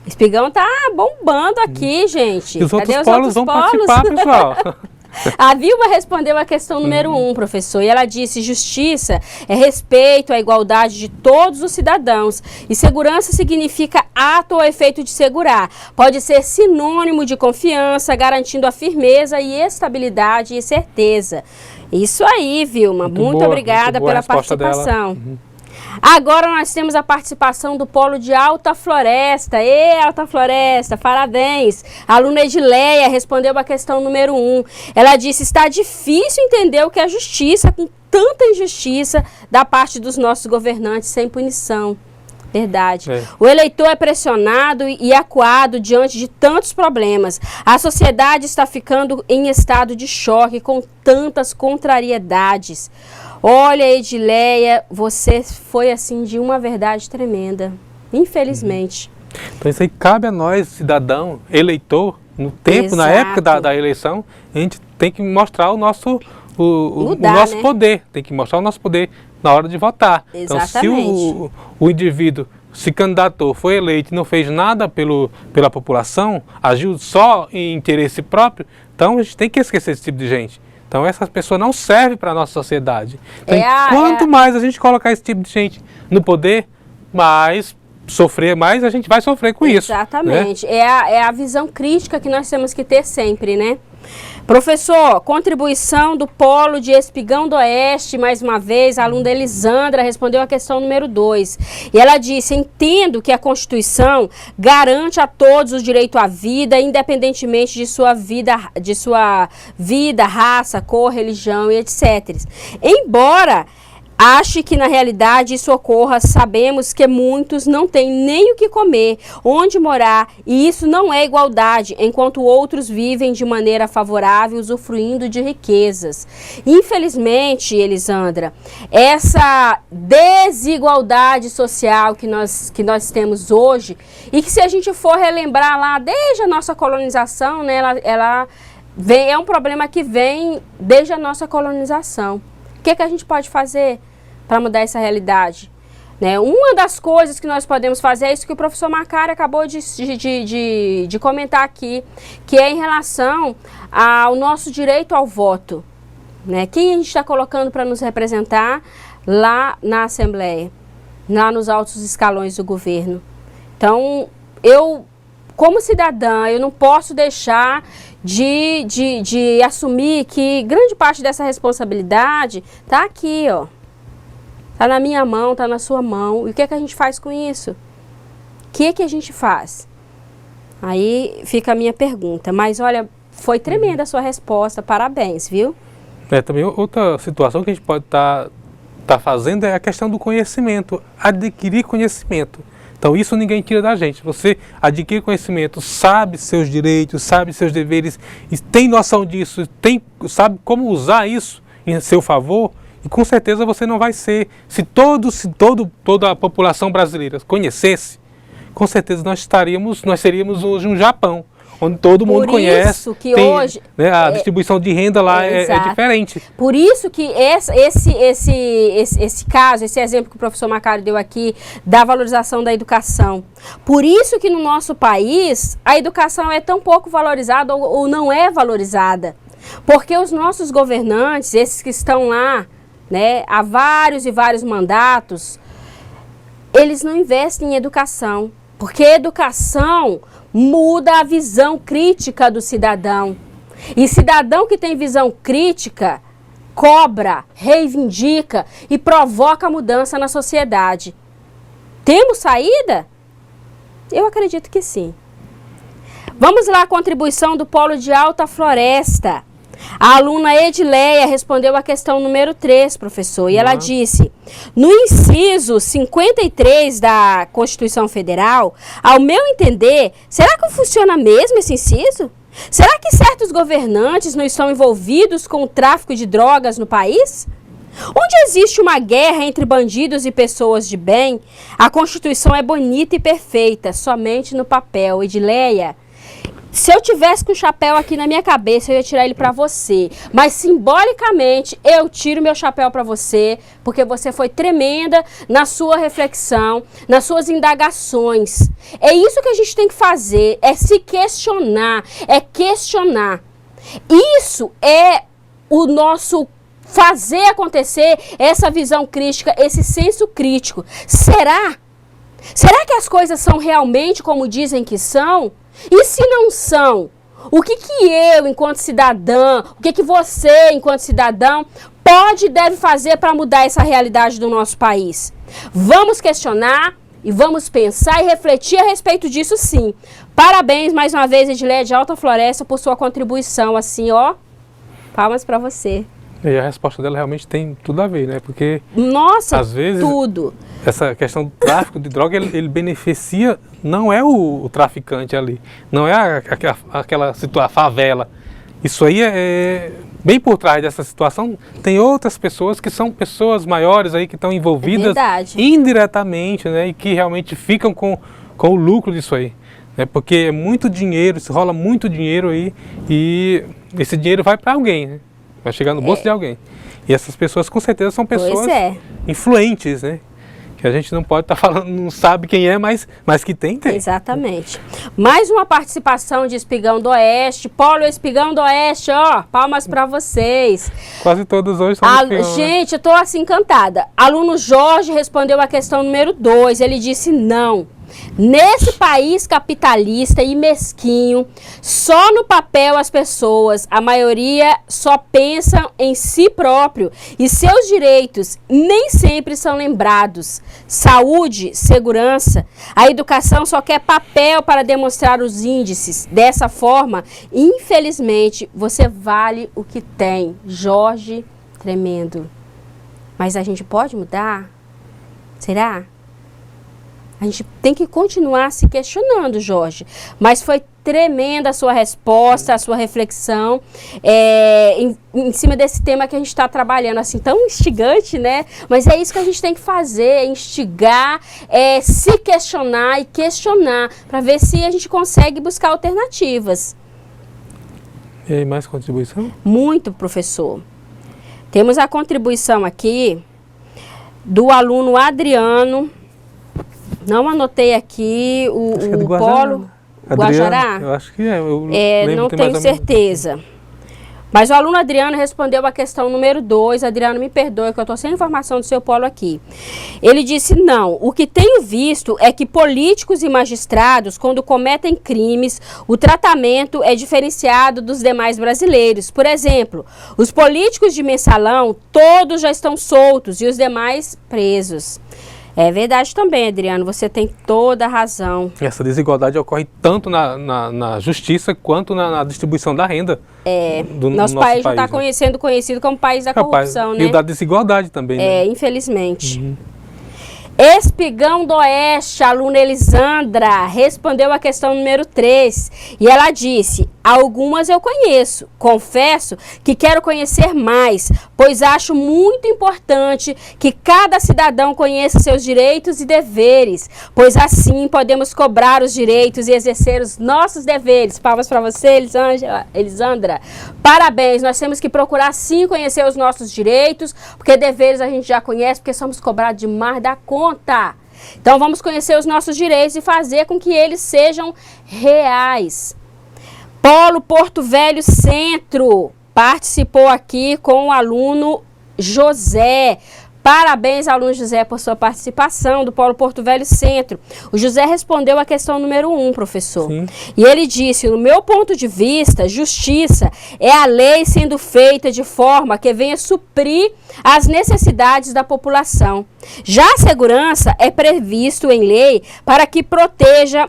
Espigão tá bombando aqui, gente. E os outros polos vão participar, pessoal. A Vilma respondeu a questão número 1, professor, e ela disse: justiça é respeito à igualdade de todos os cidadãos, e segurança significa ato ou efeito de segurar. Pode ser sinônimo de confiança, garantindo a firmeza e estabilidade e certeza. Isso aí, Vilma. Muito obrigada pela participação. Agora nós temos a participação do Polo de Alta Floresta. Alta Floresta, parabéns! A aluna Edileia respondeu a questão número 1. Ela disse: está difícil entender o que é justiça, com tanta injustiça da parte dos nossos governantes sem punição. Verdade. O eleitor é pressionado e acuado diante de tantos problemas. A sociedade está ficando em estado de choque com tantas contrariedades. Olha, Edileia, você foi assim de uma verdade tremenda, infelizmente. Então isso aí cabe a nós, cidadão, eleitor, no tempo, na época da eleição, a gente tem que mostrar o nosso, o nosso poder, tem que mostrar o nosso poder na hora de votar. Exatamente. Então, se o indivíduo se candidatou, foi eleito e não fez nada pela população, agiu só em interesse próprio, então a gente tem que esquecer esse tipo de gente. Então essas pessoas não servem para a nossa sociedade. Então, quanto mais a gente colocar esse tipo de gente no poder, mais a gente vai sofrer com isso. Exatamente. Né? É a visão crítica que nós temos que ter sempre, né? Professor, contribuição do Polo de Espigão do Oeste, mais uma vez, a aluna Elisandra respondeu a questão número 2. E ela disse: entendo que a Constituição garante a todos o direito à vida, independentemente de sua vida, raça, cor, religião e etc. Embora ache que na realidade isso ocorra, sabemos que muitos não têm nem o que comer, onde morar, e isso não é igualdade, enquanto outros vivem de maneira favorável, usufruindo de riquezas. Infelizmente, Elisandra, essa desigualdade social que nós temos hoje, e que se a gente for relembrar lá desde a nossa colonização, né, é um problema que vem desde a nossa colonização. O que a gente pode fazer para mudar essa realidade? Né? Uma das coisas que nós podemos fazer é isso que o professor Macari acabou de comentar aqui, que é em relação ao nosso direito ao voto. Né? Quem a gente está colocando para nos representar lá na Assembleia, lá nos altos escalões do governo. Então, eu, como cidadã, eu não posso deixar de assumir que grande parte dessa responsabilidade está aqui, ó. Está na minha mão, está na sua mão. E o que a gente faz com isso? O que a gente faz? Aí fica a minha pergunta. Mas olha, foi tremenda a sua resposta. Parabéns, viu? Também outra situação que a gente pode estar fazendo é a questão do conhecimento. Adquirir conhecimento. Então isso ninguém tira da gente. Você adquire conhecimento, sabe seus direitos, sabe seus deveres, e tem noção disso, sabe como usar isso em seu favor, e com certeza você não vai ser, se toda a população brasileira conhecesse, com certeza nós seríamos hoje um Japão, onde todo mundo conhece, que hoje, né, a distribuição de renda lá é diferente. Por isso que esse caso, esse exemplo que o professor Macari deu aqui, da valorização da educação. Por isso que no nosso país, a educação é tão pouco valorizada ou não é valorizada. Porque os nossos governantes, esses que estão lá, né, há vários e vários mandatos, eles não investem em educação. Porque educação muda a visão crítica do cidadão. E cidadão que tem visão crítica, cobra, reivindica e provoca mudança na sociedade. Temos saída? Eu acredito que sim. Vamos lá, a contribuição do Polo de Alta Floresta. A aluna Edileia respondeu a questão número 3, professor, e ela disse: no inciso 53 da Constituição Federal, ao meu entender, será que funciona mesmo esse inciso? Será que certos governantes não estão envolvidos com o tráfico de drogas no país? Onde existe uma guerra entre bandidos e pessoas de bem, a Constituição é bonita e perfeita, somente no papel. Edileia, se eu tivesse com o chapéu aqui na minha cabeça, eu ia tirar ele para você. Mas simbolicamente, eu tiro meu chapéu para você, porque você foi tremenda na sua reflexão, nas suas indagações. É isso que a gente tem que fazer, é se questionar, é questionar. Isso é o nosso fazer acontecer, essa visão crítica, esse senso crítico. Será? Será que as coisas são realmente como dizem que são? E se não são? O que eu, enquanto cidadã, o que você, enquanto cidadão, pode e deve fazer para mudar essa realidade do nosso país? Vamos questionar e vamos pensar e refletir a respeito disso, sim. Parabéns mais uma vez, Edileia de Alta Floresta, por sua contribuição, assim, ó, palmas para você. E a resposta dela realmente tem tudo a ver, né? Porque, nossa, às vezes, tudo. Essa questão do tráfico de droga, ele beneficia, não é o traficante ali, não é aquela favela. Isso aí é bem por trás dessa situação, tem outras pessoas que são pessoas maiores aí que estão envolvidas indiretamente, né? E que realmente ficam com o lucro disso aí. Né? Porque é muito dinheiro, se rola muito dinheiro aí e esse dinheiro vai para alguém, né? Vai chegar no bolso de alguém. E essas pessoas com certeza são pessoas influentes, né? Que a gente não pode estar falando, não sabe quem é, mas que tem. Exatamente. Mais uma participação de Espigão do Oeste. Polo Espigão do Oeste, ó, palmas para vocês. Quase todos hoje são espigão, gente, eu tô assim encantada. Aluno Jorge respondeu a questão número 2. Ele disse não. Nesse país capitalista e mesquinho, só no papel as pessoas, a maioria só pensam em si próprio e seus direitos nem sempre são lembrados. Saúde, segurança, a educação só quer papel para demonstrar os índices. Dessa forma, infelizmente, você vale o que tem. Jorge, tremendo. Mas a gente pode mudar? Será? A gente tem que continuar se questionando, Jorge. Mas foi tremenda a sua resposta, a sua reflexão em cima desse tema que a gente está trabalhando, assim, tão instigante, né? Mas é isso que a gente tem que fazer, instigar, se questionar e questionar, para ver se a gente consegue buscar alternativas. E aí, mais contribuição? Muito, professor. Temos a contribuição aqui do aluno Adriano. Não anotei aqui o polo Guajará. Eu acho que é. Não tenho certeza. Mas o aluno Adriano respondeu a questão número 2. Adriano, me perdoe que eu estou sem informação do seu polo aqui. Ele disse, não, o que tenho visto é que políticos e magistrados, quando cometem crimes, o tratamento é diferenciado dos demais brasileiros. Por exemplo, os políticos de mensalão, todos já estão soltos e os demais presos. É verdade também, Adriano, você tem toda a razão. Essa desigualdade ocorre tanto na justiça quanto na distribuição da renda. Nosso país já está conhecido como país da corrupção, né? E o da desigualdade também, né? Infelizmente. Espigão do Oeste, aluna Elisandra, respondeu a questão número 3 e ela disse, algumas eu conheço, confesso que quero conhecer mais, pois acho muito importante que cada cidadão conheça seus direitos e deveres, pois assim podemos cobrar os direitos e exercer os nossos deveres. Palmas para você, Elisandra. Parabéns, nós temos que procurar sim conhecer os nossos direitos, porque deveres a gente já conhece, porque somos cobrados demais da conta. Então vamos conhecer os nossos direitos e fazer com que eles sejam reais. Polo Porto Velho Centro participou aqui com o aluno José. Parabéns, aluno José, por sua participação do Polo Porto Velho Centro. O José respondeu a questão número 1, professor. Sim. E ele disse, no meu ponto de vista, justiça é a lei sendo feita de forma que venha suprir as necessidades da população. Já a segurança é previsto em lei para que proteja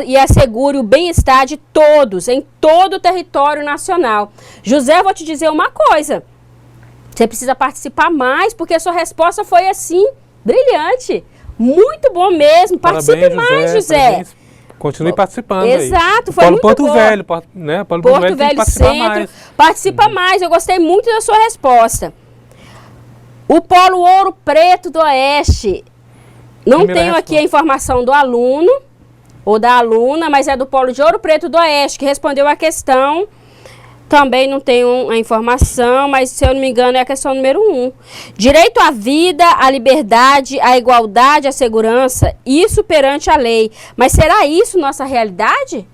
e assegure o bem-estar de todos, em todo o território nacional. José, vou te dizer uma coisa. Você precisa participar mais, porque a sua resposta foi assim, brilhante. Muito bom mesmo. Participe mais, José. Parabéns. Continue participando. Exato, aí. Foi muito Porto bom. Velho, né? Porto Velho tem que participar mais. Participa mais, eu gostei muito da sua resposta. O Polo Ouro Preto do Oeste. Não tenho aqui a informação do aluno ou da aluna, mas é do Polo de Ouro Preto do Oeste, que respondeu a questão. Também não tenho a informação, mas se eu não me engano é a questão número 1. Direito à vida, à liberdade, à igualdade, à segurança, isso perante a lei. Mas será isso nossa realidade?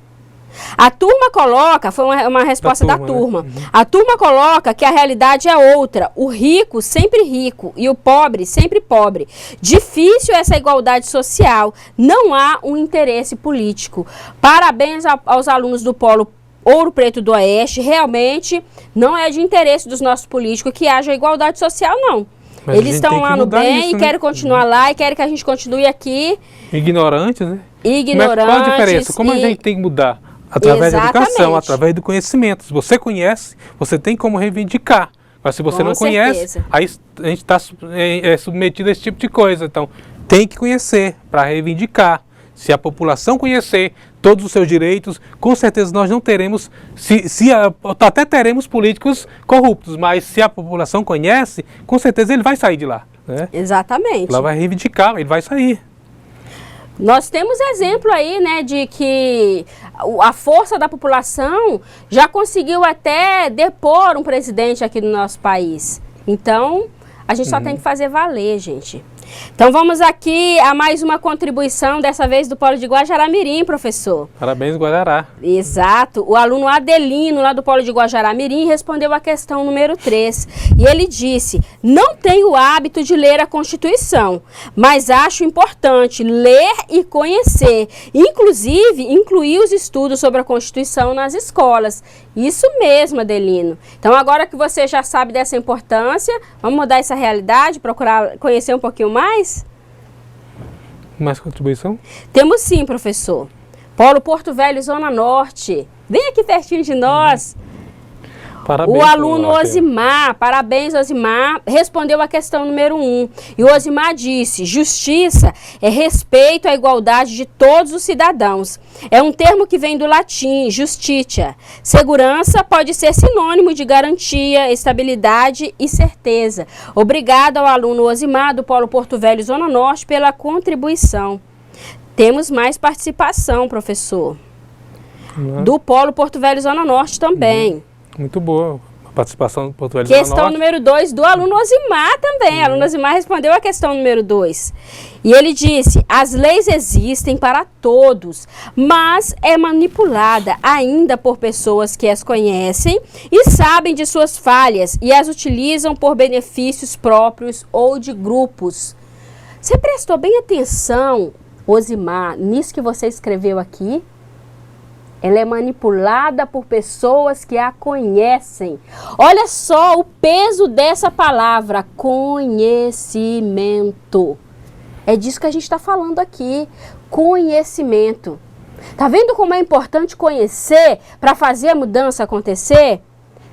A turma coloca, foi uma resposta da turma, né? A turma coloca que a realidade é outra, o rico sempre rico e o pobre sempre pobre. Difícil essa igualdade social, não há um interesse político. Parabéns aos alunos do Polo Ouro Preto do Oeste, realmente não é de interesse dos nossos políticos que haja igualdade social, não. Mas eles estão lá no bem isso, e querem continuar lá e querem que a gente continue aqui. Ignorantes, né? Ignorantes. Mas qual a diferença? Como a gente tem que mudar? Através da educação, através do conhecimento. Se você conhece, você tem como reivindicar. Mas se você não conhece, aí a gente está submetido a esse tipo de coisa. Então, tem que conhecer para reivindicar. Se a população conhecer todos os seus direitos, com certeza nós não teremos, até teremos políticos corruptos, mas se a população conhece, com certeza ele vai sair de lá. Né? Exatamente. Ela vai reivindicar, ele vai sair. Nós temos exemplo aí, né, de que a força da população já conseguiu até depor um presidente aqui no nosso país. Então, a gente só tem que fazer valer, gente. Então vamos aqui a mais uma contribuição, dessa vez do Polo de Guajará-Mirim, professor. Parabéns, Guajará. Exato. O aluno Adelino, lá do Polo de Guajará-Mirim, respondeu a questão número 3. E ele disse: não tenho o hábito de ler a Constituição, mas acho importante ler e conhecer. Inclusive, incluir os estudos sobre a Constituição nas escolas. Isso mesmo, Adelino. Então, agora que você já sabe dessa importância, vamos mudar essa realidade, procurar conhecer um pouquinho mais? Mais contribuição? Temos sim, professor. Polo Porto Velho, Zona Norte. Vem aqui pertinho de nós. Parabéns, o aluno Osimar, parabéns Osimar, respondeu a questão número 1. E o Osimar disse: justiça é respeito à igualdade de todos os cidadãos. É um termo que vem do latim, justitia. Segurança pode ser sinônimo de garantia, estabilidade e certeza. Obrigado ao aluno Osimar do Polo Porto Velho, Zona Norte, pela contribuição. Temos mais participação, professor. Do Polo Porto Velho, Zona Norte também. Muito boa a participação do Porto Velho, Zona Norte. Questão número 2 do aluno Osimar também. O aluno Osimar respondeu a questão número 2. E ele disse: as leis existem para todos, mas é manipulada ainda por pessoas que as conhecem e sabem de suas falhas e as utilizam por benefícios próprios ou de grupos. Você prestou bem atenção, Osimar, nisso que você escreveu aqui? Ela é manipulada por pessoas que a conhecem. Olha só o peso dessa palavra, conhecimento. É disso que a gente está falando aqui, conhecimento. Tá vendo como é importante conhecer para fazer a mudança acontecer?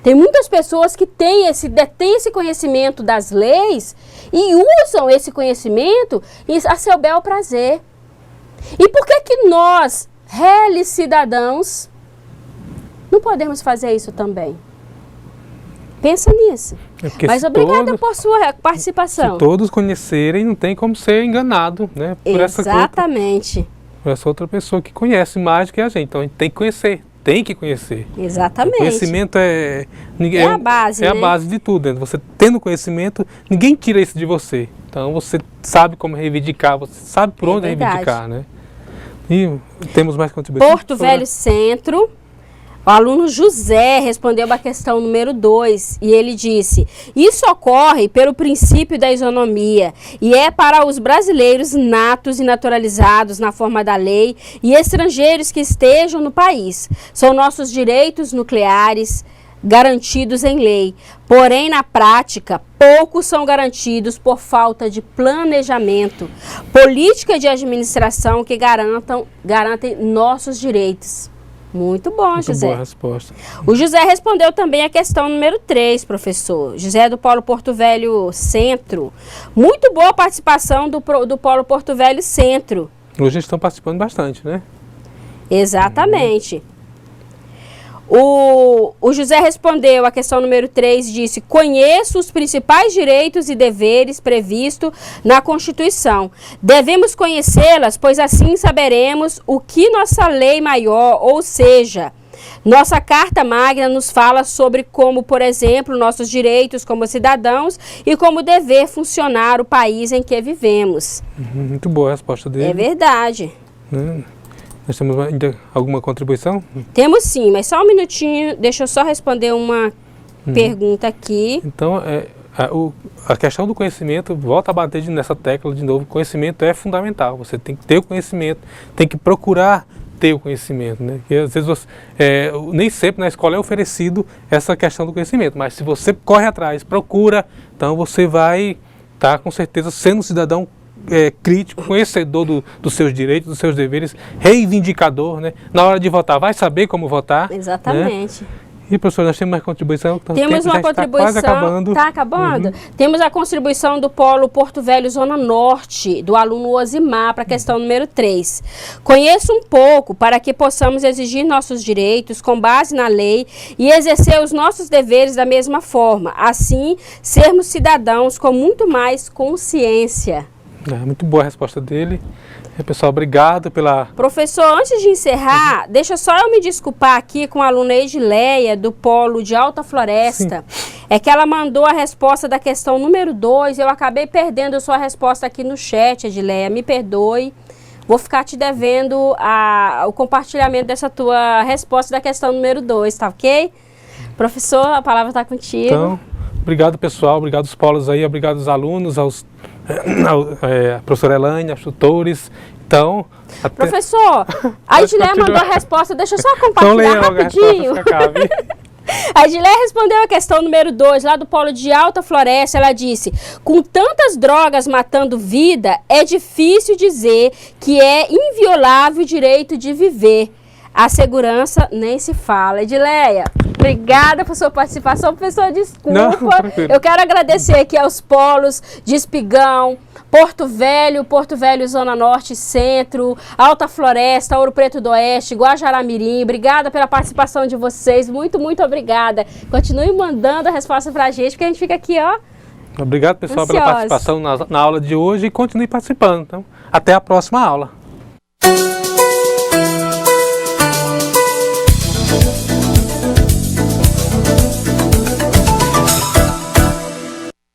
Tem muitas pessoas que detêm esse conhecimento das leis e usam esse conhecimento a seu bel prazer. E por que nós, reles cidadãos, não podemos fazer isso também? Pensa nisso. Mas obrigada por sua participação. Se todos conhecerem, não tem como ser enganado, né? Por Exatamente. Por essa outra pessoa que conhece mais do que a gente. Então a gente tem que conhecer. Tem que conhecer. Exatamente. O conhecimento é a base, é né? a base de tudo. Né? Você tendo conhecimento, ninguém tira isso de você. Então você sabe como reivindicar, você sabe por onde reivindicar, né? E temos mais contribuições? Porto Velho Centro, o aluno José respondeu a questão número 2 e ele disse: isso ocorre pelo princípio da isonomia e é para os brasileiros natos e naturalizados na forma da lei e estrangeiros que estejam no país. São nossos direitos nucleares garantidos em lei, porém na prática poucos são garantidos por falta de planejamento, política de administração que garantem nossos direitos. Muito bom, José. Muito boa resposta. O José respondeu também a questão número 3, professor. José do Polo Porto Velho Centro. Muito boa a participação do Polo Porto Velho Centro. Hoje estão participando bastante, né? Exatamente. O José respondeu a questão número 3, disse: conheço os principais direitos e deveres previstos na Constituição. Devemos conhecê-las, pois assim saberemos o que nossa lei maior, ou seja, nossa Carta Magna, nos fala sobre como, por exemplo, nossos direitos como cidadãos e como dever funcionar o país em que vivemos. Muito boa a resposta dele. É verdade. Nós temos ainda alguma contribuição? Temos sim, mas só um minutinho, deixa eu só responder uma pergunta aqui. Então, a questão do conhecimento, volta a bater nessa tecla de novo, conhecimento é fundamental, você tem que ter o conhecimento, tem que procurar ter o conhecimento, né? Porque às vezes nem sempre na escola é oferecido essa questão do conhecimento, mas se você corre atrás, procura, então você vai estar com certeza sendo um cidadão crítico, conhecedor dos seus direitos, dos seus deveres, reivindicador, né? Na hora de votar, vai saber como votar. Exatamente. Né? E, professor, nós temos mais contribuição? Temos uma contribuição. Está quase acabando. Está acabando? Temos a contribuição do Polo Porto Velho, Zona Norte, do aluno Osimar, para a questão número 3. Conheço um pouco para que possamos exigir nossos direitos com base na lei e exercer os nossos deveres da mesma forma. Assim, sermos cidadãos com muito mais consciência. Muito boa a resposta dele. Pessoal, obrigado pela... Professor, antes de encerrar, deixa só eu me desculpar aqui com a aluna Edileia, do Polo de Alta Floresta. Sim. É que ela mandou a resposta da questão número 2, eu acabei perdendo a sua resposta aqui no chat, Edileia, me perdoe. Vou ficar te devendo o compartilhamento dessa tua resposta da questão número 2, tá ok? Professor, a palavra está contigo. Então, obrigado pessoal, obrigado aos polos aí, obrigado aos alunos, a professora Elaine, aos tutores. Então, professor, a Edileia mandou a resposta, deixa eu só compartilhar rapidinho. A Edileia respondeu a questão número 2, lá do Polo de Alta Floresta. Ela disse: com tantas drogas matando vida, é difícil dizer que é inviolável o direito de viver. A segurança nem se fala. Edileia, obrigada por sua participação. Professor, desculpa. Não, eu quero agradecer aqui aos polos de Espigão, Porto Velho, Zona Norte e Centro, Alta Floresta, Ouro Preto do Oeste, Guajará-Mirim. Obrigada pela participação de vocês. Muito, muito obrigada. Continue mandando a resposta pra gente, porque a gente fica aqui, ó. Obrigado, pessoal, pela participação na aula de hoje e continue participando. Então, até a próxima aula.